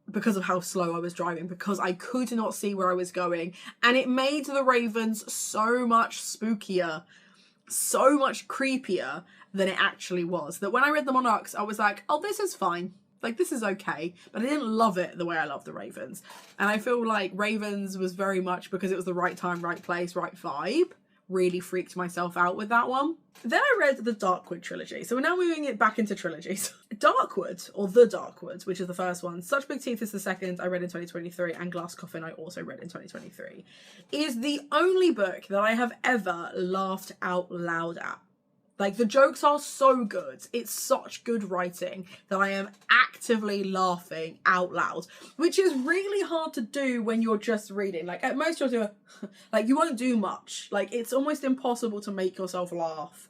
because of how slow I was driving, because I could not see where I was going. And it made The Ravens so much spookier, so much creepier than it actually was, that when I read The Monarchs, I was like, oh, this is fine. Like, this is okay. But I didn't love it the way I love The Ravens. And I feel like Ravens was very much because it was the right time, right place, right vibe. Really freaked myself out with that one. Then I read the Darkwood trilogy. So we're now moving it back into trilogies. Darkwood, or The Darkwood, which is the first one, Such Big Teeth is the second, I read in 2023, and Glass Coffin I also read in 2023, is the only book that I have ever laughed out loud at. Like, the jokes are so good. It's such good writing that I am actively laughing out loud, which is really hard to do when you're just reading. Like, at most you'll do like, you won't do much. Like, it's almost impossible to make yourself laugh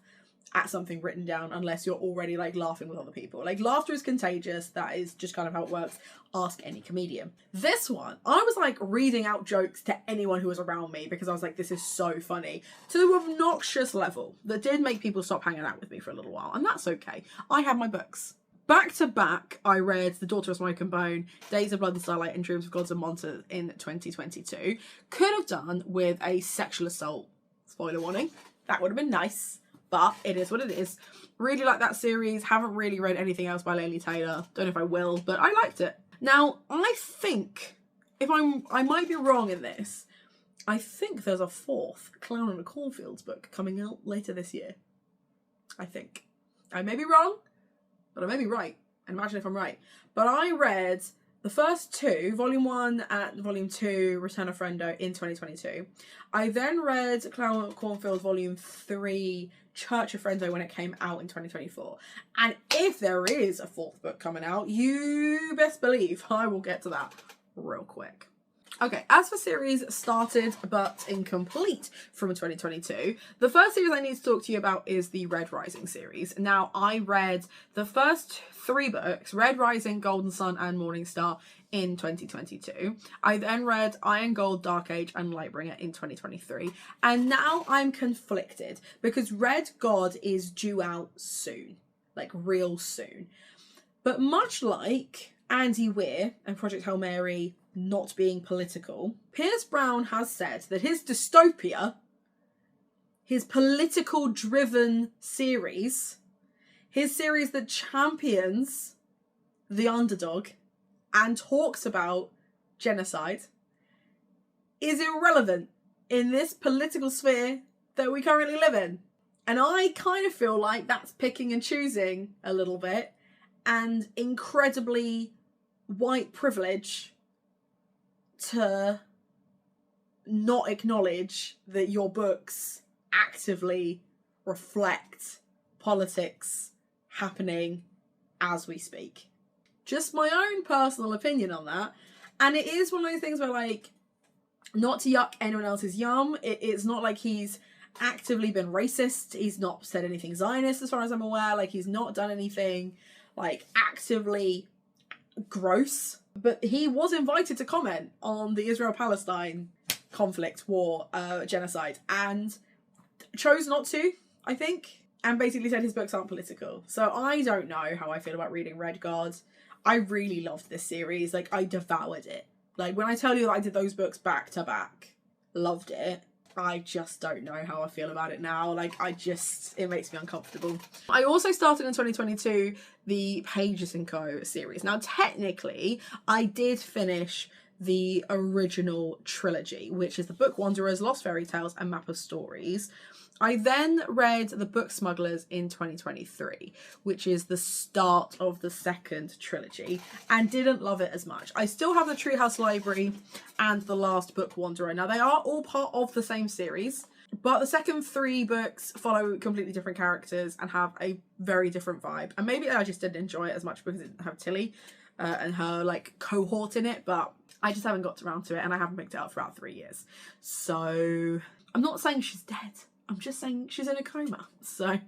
at something written down unless you're already, like, laughing with other people. Like, laughter is contagious. That is just kind of how it works. Ask any comedian. This one, I was, like, reading out jokes to anyone who was around me because I was like, this is so funny, to the obnoxious level that did make people stop hanging out with me for a little while, and that's okay. I have my books. Back to back, I read The Daughter of Smoke and Bone, Days of Blood and Starlight, and Dreams of Gods and Monsters in 2022. Could have done with a sexual assault, spoiler warning. That would have been nice. But it is what it is. Really like that series. Haven't really read anything else by Laini Taylor. Don't know if I will, but I liked it. Now, I think, I might be wrong in this, I think there's a fourth Clown in a Cornfields book coming out later this year. I think. I may be wrong, but I may be right. And imagine if I'm right. But I read the first two, Volume 1 and Volume 2, Return of Friendo, in 2022. I then read Clown in a Cornfield Volume 3, Church of Friendo, when it came out in 2024. And if there is a fourth book coming out, you best believe I will get to that real quick. Okay, as for series started but incomplete from 2022, the first series I need to talk to you about is the Red Rising series. Now, I read the first 3 books, Red Rising, Golden Sun, and Morning Star, in 2022. I then read Iron Gold, Dark Age, and Lightbringer in 2023. And now I'm conflicted because Red God is due out soon, like real soon. But much like Andy Weir and Project Hail Mary not being political, Pierce Brown has said that his dystopia, his political driven series, his series that champions the underdog and talks about genocide, is irrelevant in this political sphere that we currently live in. And I kind of feel like that's picking and choosing a little bit, and incredibly white privilege to not acknowledge that your books actively reflect politics happening as we speak. Just my own personal opinion on that. And it is one of those things where, like, not to yuck anyone else's yum, it's not like he's actively been racist. He's not said anything Zionist as far as I'm aware. Like, he's not done anything, like, actively gross. But he was invited to comment on the Israel-Palestine conflict, war, genocide, and chose not to, I think, and basically said his books aren't political. So I don't know how I feel about reading Red Guard. I really loved this series. Like, I devoured it. Like, when I tell you that I did those books back to back, loved it, I just don't know how I feel about it now. Like, it makes me uncomfortable. I also started in 2022 the Pages & Co. series. Now, technically, I did finish the original trilogy, which is the Book Wanderers, Lost Fairy Tales, and Map of Stories. I then read The Book Smugglers in 2023, which is the start of the second trilogy, and didn't love it as much. I still have the Treehouse Library and The Last Book Wanderer. Now, they are all part of the same series, but the second 3 books follow completely different characters and have a very different vibe. And maybe I just didn't enjoy it as much because it didn't have Tilly and her, like, cohort in it, but I just haven't got around to it, and I haven't picked it up for about 3 years. So I'm not saying she's dead. I'm just saying she's in a coma. So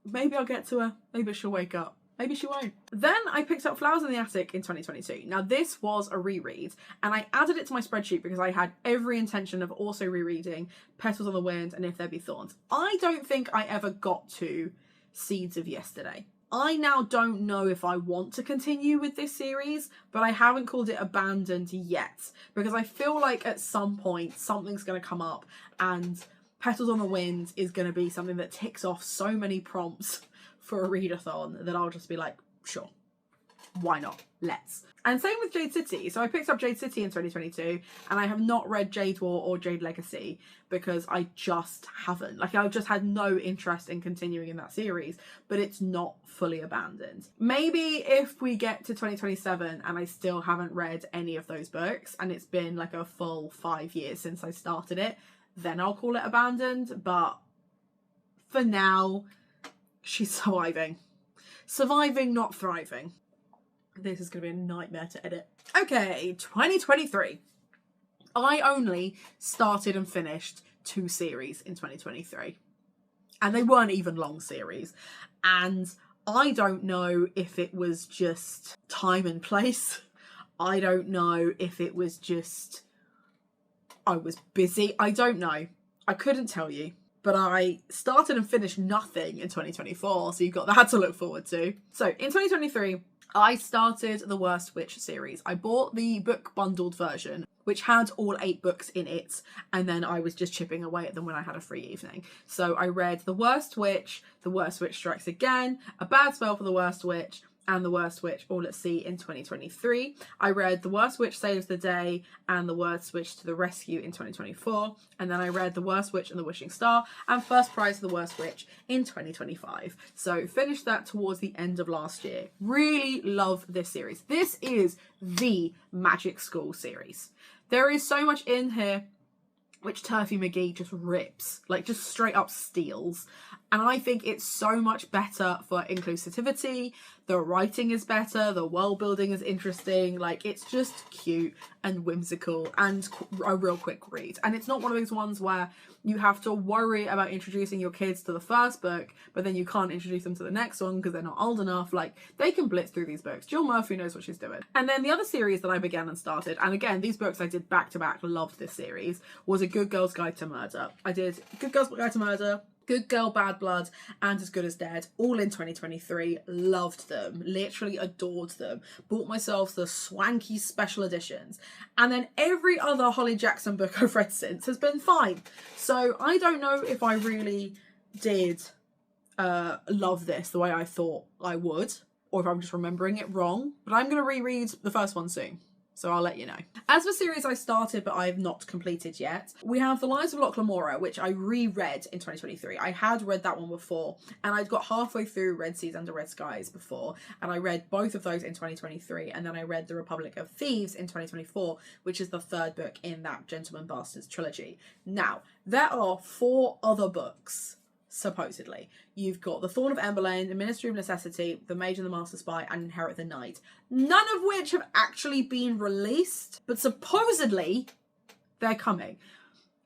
maybe I'll get to her. Maybe she'll wake up. Maybe she won't. Then I picked up Flowers in the Attic in 2022. Now, this was a reread, and I added it to my spreadsheet because I had every intention of also rereading Petals on the Wind and If There Be Thorns. I don't think I ever got to Seeds of Yesterday. I now don't know if I want to continue with this series, but I haven't called it abandoned yet because I feel like at some point something's going to come up, and Petals on the Wind is going to be something that ticks off so many prompts for a readathon that I'll just be like, sure, why not? Let's. And same with Jade City. So I picked up Jade City in 2022, and I have not read Jade War or Jade Legacy because I just haven't. Like, I've just had no interest in continuing in that series, but it's not fully abandoned. Maybe if we get to 2027 and I still haven't read any of those books, and it's been like a full 5 years since I started it, then I'll call it abandoned. But for now, she's surviving. Surviving, not thriving. This is going to be a nightmare to edit. Okay, 2023. I only started and finished 2 series in 2023. And they weren't even long series. And I don't know if it was just time and place. I don't know if it was just I was busy. I don't know. I couldn't tell you. But I started and finished nothing in 2024, so you've got that to look forward to. So in 2023, I started the Worst Witch series. I bought the book bundled version, which had all 8 books in it, and then I was just chipping away at them when I had a free evening. So I read The Worst Witch, The Worst Witch Strikes Again, A Bad Spell for the Worst Witch, and The Worst Witch All at Sea in 2023. I read The Worst Witch Saves the Day and The Worst Witch to the Rescue in 2024. And then I read The Worst Witch and the Wishing Star and First Prize of The Worst Witch in 2025. So finished that towards the end of last year. Really love this series. This is the Magic School series. There is so much in here which Turfy McGee just rips, like just straight up steals. And I think it's so much better for inclusivity. The writing is better, the world building is interesting, like it's just cute and whimsical and a real quick read. And it's not one of those ones where you have to worry about introducing your kids to the first book, but then you can't introduce them to the next one because they're not old enough. Like, they can blitz through these books. Jill Murphy knows what she's doing. And then the other series that I began and started, and again, these books I did back to back, loved this series, was A Good Girl's Guide to Murder. I did Good Girl's Guide to Murder, Good Girl, Bad Blood, and As Good as Dead, all in 2023. Loved them, literally adored them. Bought myself the swanky special editions. And then every other Holly Jackson book I've read since has been fine. So I don't know if I really did love this the way I thought I would, or if I'm just remembering it wrong. But I'm going to reread the first one soon, so I'll let you know. As for series I started but I have not completed yet, we have The Lives of Locke Lamora, which I reread in 2023. I had read that one before, and I'd got halfway through Red Seas Under Red Skies before, and I read both of those in 2023, and then I read The Republic of Thieves in 2024, which is the third book in that Gentleman Bastards trilogy. Now, there are 4 other books, supposedly. You've got The Thorn of Emberlane, The Ministry of Necessity, The Mage and the Master Spy, and Inherit the Night. None of which have actually been released, but supposedly they're coming.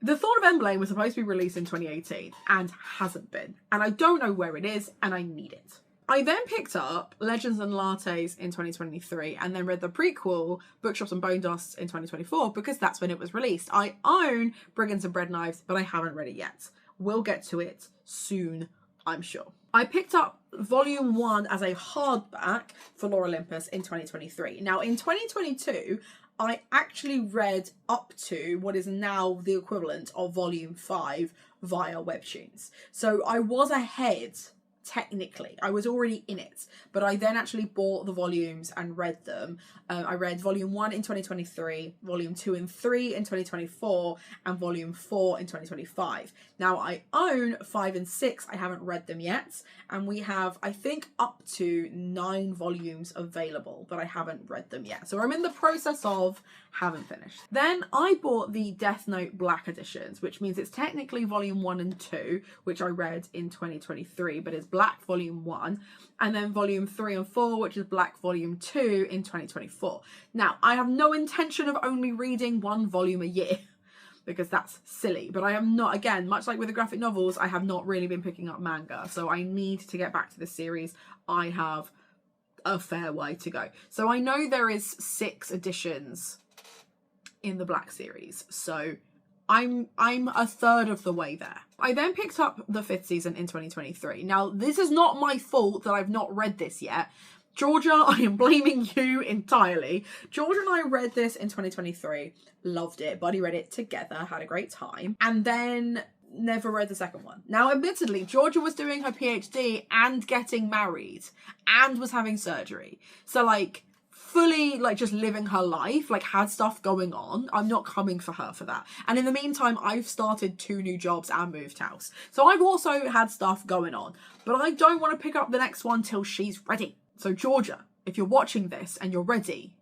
The Thorn of Emberlane was supposed to be released in 2018 and hasn't been. And I don't know where it is, and I need it. I then picked up Legends and Lattes in 2023 and then read the prequel, Bookshops and Bone Dusts, in 2024 because that's when it was released. I own Brigands and Bread Knives, but I haven't read it yet. We'll get to it soon, I'm sure. I picked up Volume 1 as a hardback for Lore Olympus in 2023. Now, in 2022, I actually read up to what is now the equivalent of Volume 5 via Webtoons. So I was ahead, technically. I was already in it, but I then actually bought the volumes and read them. I read Volume 1 in 2023, Volume 2 and 3 in 2024, and Volume 4 in 2025. Now, I own 5 and 6. I haven't read them yet, and we have, I think, up to 9 volumes available, but I haven't read them yet. So I'm in the process of, haven't finished. Then I bought the Death Note Black editions, which means it's technically Volume 1 and 2, which I read in 2023, but it's Black Volume 1, and then Volume 3 and 4, which is Black Volume 2 in 2024. Now, I have no intention of only reading 1 volume a year, because that's silly. But I am not, again, much like with the graphic novels, I have not really been picking up manga. So I need to get back to this series. I have a fair way to go. So I know there is 6 editions in the Black series. So I'm a third of the way there. I then picked up the 5th season in 2023. Now, this is not my fault that I've not read this yet. Georgia, I am blaming you entirely. Georgia and I read this in 2023, loved it. Buddy read it together, had a great time, and then never read the second one. Now, admittedly, Georgia was doing her PhD and getting married and was having surgery. So, like, fully, like, just living her life, like, had stuff going on. I'm not coming for her for that. And in the meantime, I've started 2 new jobs and moved house. So I've also had stuff going on. But I don't want to pick up the next one till she's ready. So Georgia, if you're watching this and you're ready,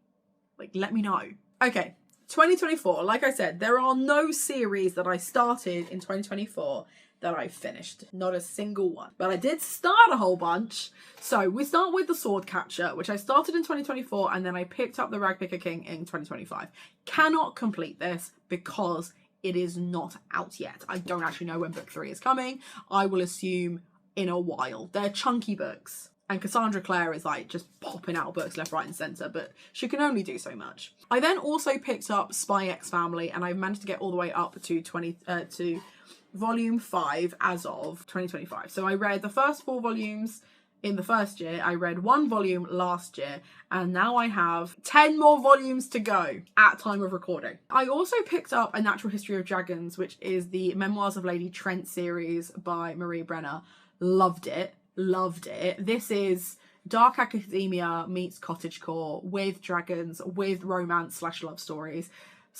like, let me know. Okay, 2024, like I said, there are no series that I started in 2024 that I finished. Not a single one. But I did start a whole bunch. So we start with The Swordcatcher, which I started in 2024, and then I picked up The Ragpicker King in 2025. Cannot complete this because it is not out yet. I don't actually know when book 3 is coming. I will assume in a while. They're chunky books. And Cassandra Clare is like just popping out books left, right and centre, but she can only do so much. I then also picked up Spy X Family, and I managed to get all the way up to Volume 5 as of 2025. So I read the first 4 volumes in the first year, I read 1 volume last year, and now I have 10 more volumes to go at time of recording. I also picked up A Natural History of Dragons, which is the Memoirs of Lady Trent series by Marie Brenner. Loved it. Loved it. This is dark academia meets cottagecore with dragons, with romance / love stories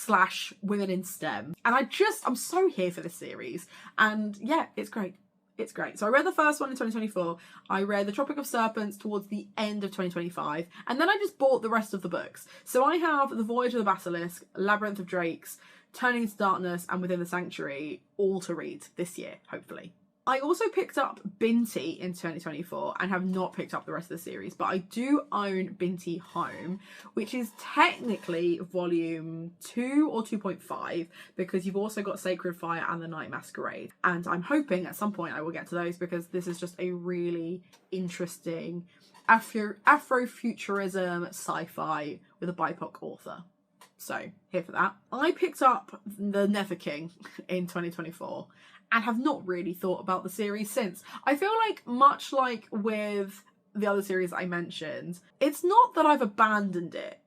/ women in STEM. And I'm so here for this series. And yeah, it's great. It's great. So I read the first one in 2024. I read The Tropic of Serpents towards the end of 2025. And then I just bought the rest of the books. So I have The Voyage of the Basilisk, Labyrinth of Drakes, Turning into Darkness, and Within the Sanctuary, all to read this year, hopefully. I also picked up Binti in 2024 and have not picked up the rest of the series, but I do own Binti Home, which is technically volume 2 or 2.5, because you've also got Sacred Fire and The Night Masquerade. And I'm hoping at some point I will get to those, because this is just a really interesting Afrofuturism sci-fi with a BIPOC author. So, here for that. I picked up The Nether King in 2024 and have not really thought about the series since. I feel like, much like with the other series I mentioned, it's not that I've abandoned it.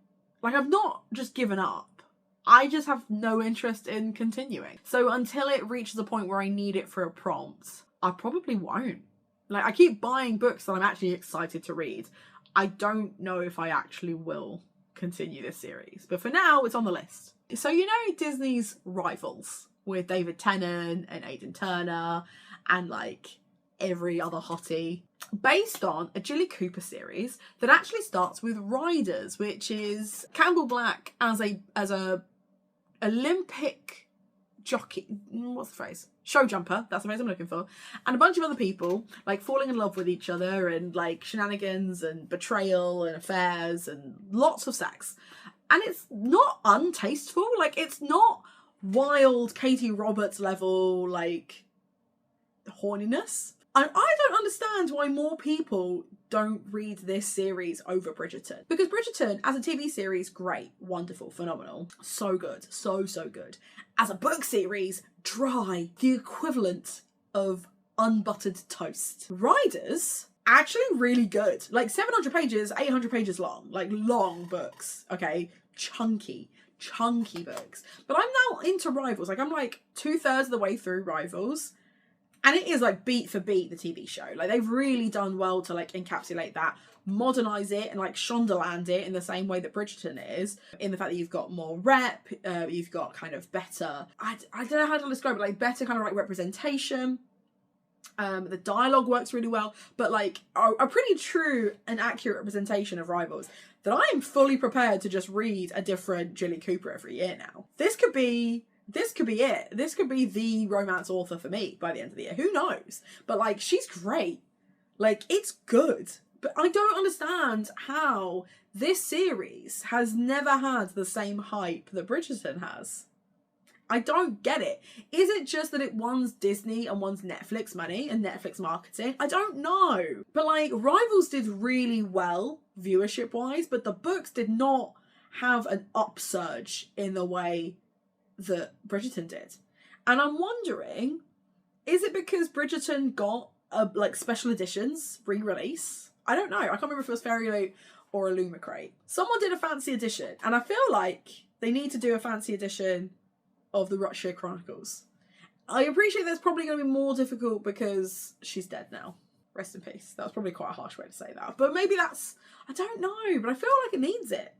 Like, I've not just given up. I just have no interest in continuing. So until it reaches a point where I need it for a prompt, I probably won't. Like, I keep buying books that I'm actually excited to read. I don't know if I actually will continue this series, but for now it's on the list. So, you know, Disney's Rivals with David Tennant and Aidan Turner and like every other hottie, based on a Jilly Cooper series that actually starts with Riders, which is Campbell Black as a Olympic jockey, what's the phrase? Show jumper, that's the phrase I'm looking for. And a bunch of other people like falling in love with each other, and like shenanigans and betrayal and affairs and lots of sex. And it's not untasteful, like it's not wild Katie Roberts level like horniness. And I don't understand why more people don't read this series over Bridgerton. Because Bridgerton, as a TV series, great, wonderful, phenomenal. So good. So good. As a book series, dry. The equivalent of unbuttered toast. Riders, actually really good. Like 700 pages, 800 pages long. Like long books, okay? Chunky books. But I'm now into Rivals. Like I'm like 2/3 of the way through Rivals. And it is like beat for beat the TV show. Like they've really done well to like encapsulate that, modernize it and like Shondaland it in the same way that Bridgerton is, in the fact that you've got more rep, you've got kind of better, I don't know how to describe it, like better kind of like representation. The dialogue works really well, but like a pretty true and accurate representation of Rivals that I am fully prepared to just read a different Jilly Cooper every year now. This could be it. This could be the romance author for me by the end of the year. Who knows? But like, she's great. Like, it's good. But I don't understand how this series has never had the same hype that Bridgerton has. I don't get it. Is it just that it wants Disney and wants Netflix money and Netflix marketing? I don't know. But like, Rivals did really well viewership wise, but the books did not have an upsurge in the way that Bridgerton did. And I'm wondering, is it because Bridgerton got like special editions re-release? I don't know. I can't remember if it was Fairy Loot or Illumicrate. Someone did a fancy edition, and I feel like they need to do a fancy edition of the Rotshire Chronicles. I appreciate that's probably going to be more difficult because she's dead now. Rest in peace. That was probably quite a harsh way to say that. But maybe that's, I don't know, but I feel like it needs it.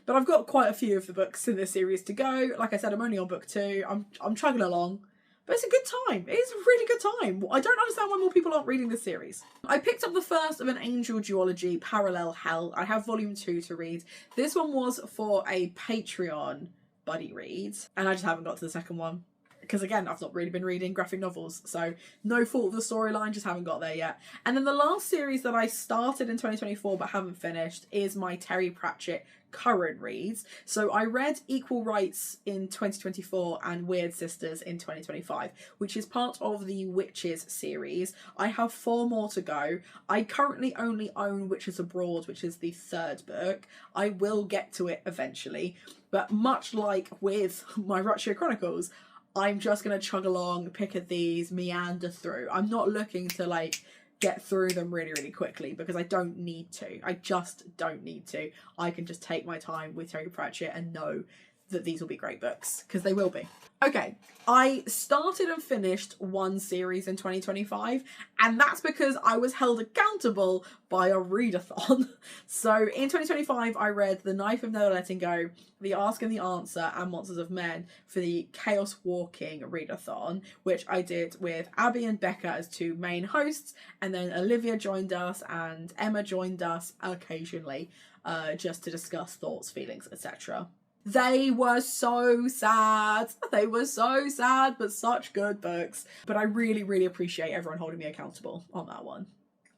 But I've got quite a few of the books in this series to go. Like I said, I'm only on book 2. I'm chugging along. But it's a good time. It is a really good time. I don't understand why more people aren't reading this series. I picked up the first of an Angel Duology, Parallel Hell. I have volume 2 to read. This one was for a Patreon buddy read. And I just haven't got to the second one. Because again, I've not really been reading graphic novels, so no fault of the storyline, just haven't got there yet. And then the last series that I started in 2024 but haven't finished is my Terry Pratchett current reads. So I read Equal Rights in 2024 and Weird Sisters in 2025, which is part of the Witches series. I have 4 more to go. I currently only own Witches Abroad, which is the 3rd book. I will get to it eventually, but much like with my Rotshire Chronicles, I'm just going to chug along, pick at these, meander through. I'm not looking to like get through them really, really quickly because I don't need to. I just don't need to. I can just take my time with Terry Pratchett and know that these will be great books, because they will be. Okay, I started and finished one series in 2025, and that's because I was held accountable by a readathon. So in 2025, I read The Knife of Never Letting Go, The Ask and the Answer, and Monsters of Men for the Chaos Walking readathon, which I did with Abby and Becca as two main hosts, and then Olivia joined us and Emma joined us occasionally, just to discuss thoughts, feelings, etc. They were so sad. They were so sad, but such good books. But I really, really appreciate everyone holding me accountable on that one.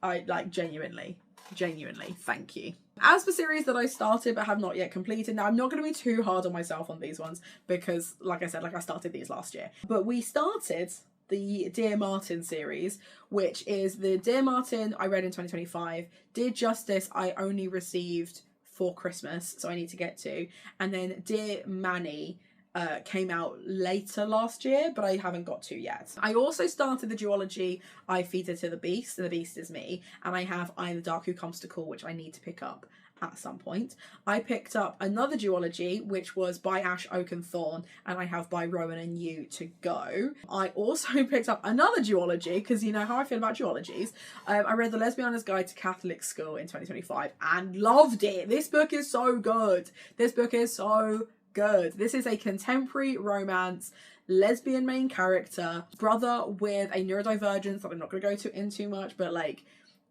I, like, genuinely, thank you. As for series that I started but have not yet completed, now I'm not going to be too hard on myself on these ones because, like I said, I started these last year. But we started the Dear Martin series, which is the Dear Martin I read in 2025. Dear Justice I only received for Christmas, so I need to get to. And then Dear Manny came out later last year, but I haven't got to yet. I also started the duology I Feed Her to the Beast, and the Beast is me, and I have I Am the Dark Who Comes to Call, which I need to pick up at some point. I picked up another duology, which was By Ash, Oak and Thorn, and I have By Rowan and You to go. I also picked up another duology, because you know how I feel about duologies. I read The Lesbiana's Guide to Catholic School in 2025 and loved it. This book is so good. This book is so good. This is a contemporary romance, lesbian main character, brother with a neurodivergence that I'm not going to go into much, but like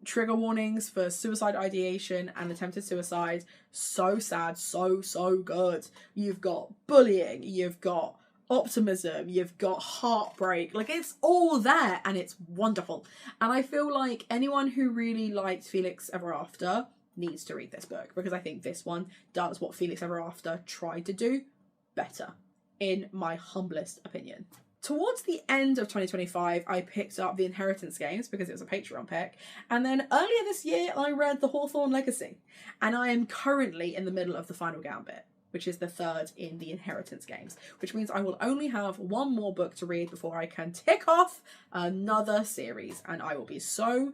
trigger warnings for suicide ideation and attempted suicide. So sad, so good. You've got bullying, you've got optimism, you've got heartbreak, like it's all there and it's wonderful. And I feel like anyone who really liked Felix Ever After needs to read this book, because I think this one does what Felix Ever After tried to do better, in my humblest opinion. Towards the end of 2025, I picked up The Inheritance Games because it was a Patreon pick. And then earlier this year, I read The Hawthorne Legacy. And I am currently in the middle of The Final Gambit, which is the third in the Inheritance Games, which means I will only have one more book to read before I can tick off another series. And I will be so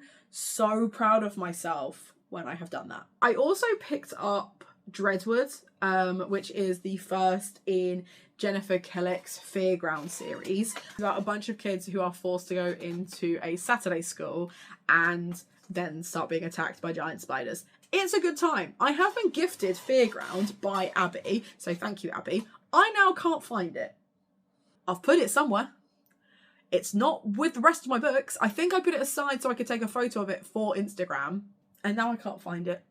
proud of myself when I have done that. I also picked up Dreadwood, which is the first in Jennifer Kellick's Fairground series, about a bunch of kids who are forced to go into a Saturday school and then start being attacked by giant spiders. It's a good time. I have been gifted Fairground by Abby, so thank you, Abby. I now can't find it. I've put it somewhere. It's not with the rest of my books. I think I put it aside so I could take a photo of it for Instagram, and now I can't find it.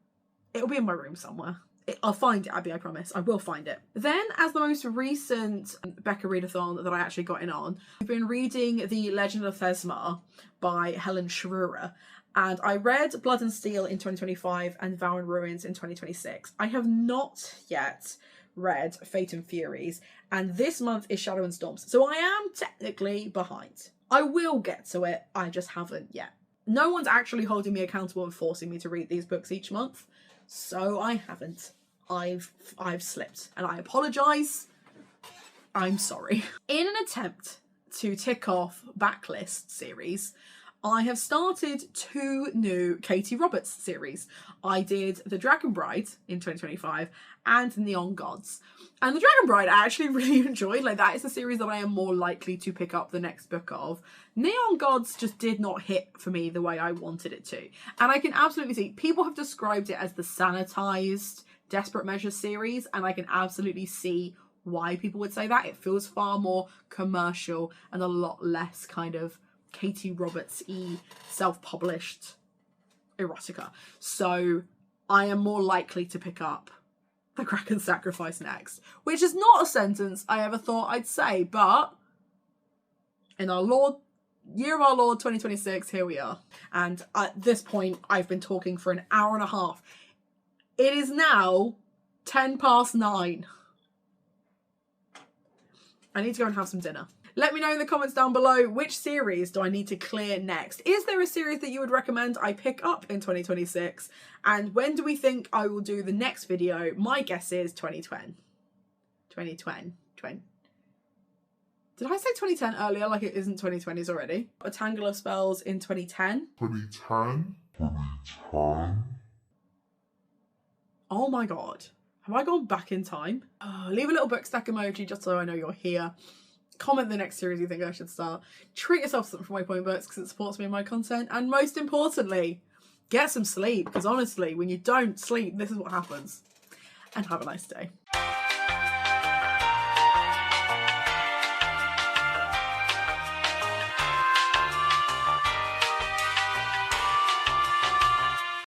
It'll be in my room somewhere. I'll find it, Abby, I promise. I will find it. Then, as the most recent Becca readathon that I actually got in on, I've been reading The Legend of Thesma by Helen Schruer, and I read Blood and Steel in 2025 and Vow and Ruins in 2026. I have not yet read Fate and Furies, and this month is Shadow and Storms, so I am technically behind. I will get to it, I just haven't yet. No one's actually holding me accountable and forcing me to read these books each month, so I haven't. I've slipped, and I apologise. I'm sorry. In an attempt to tick off backlist series, I have started 2 new Katie Roberts series. I did The Dragon Bride in 2025 and Neon Gods. And The Dragon Bride I actually really enjoyed. Like, that is the series that I am more likely to pick up the next book of. Neon Gods just did not hit for me the way I wanted it to. And I can absolutely see, people have described it as the sanitized Desperate Measures series, and I can absolutely see why people would say that. It feels far more commercial and a lot less kind of Katie Roberts-y self-published erotica. So I am more likely to pick up The Kraken Sacrifice next, which is not a sentence I ever thought I'd say, but in our year of our Lord 2026, here we are. And at this point, I've been talking for an hour and a half. It is now 9:10. I need to go and have some dinner. Let me know in the comments down below, which series do I need to clear next? Is there a series that you would recommend I pick up in 2026? And when do we think I will do the next video? My guess is 2020. 2020. Did I say 2010 earlier, like it isn't 2020s already? A Tangle of Spells in 2010. 2010. Oh my god. Have I gone back in time? Leave a little book stack emoji just so I know you're here. Comment the next series you think I should start. Treat yourself to something from my point books because it supports me and my content. And most importantly, get some sleep, because honestly, when you don't sleep, this is what happens. And have a nice day.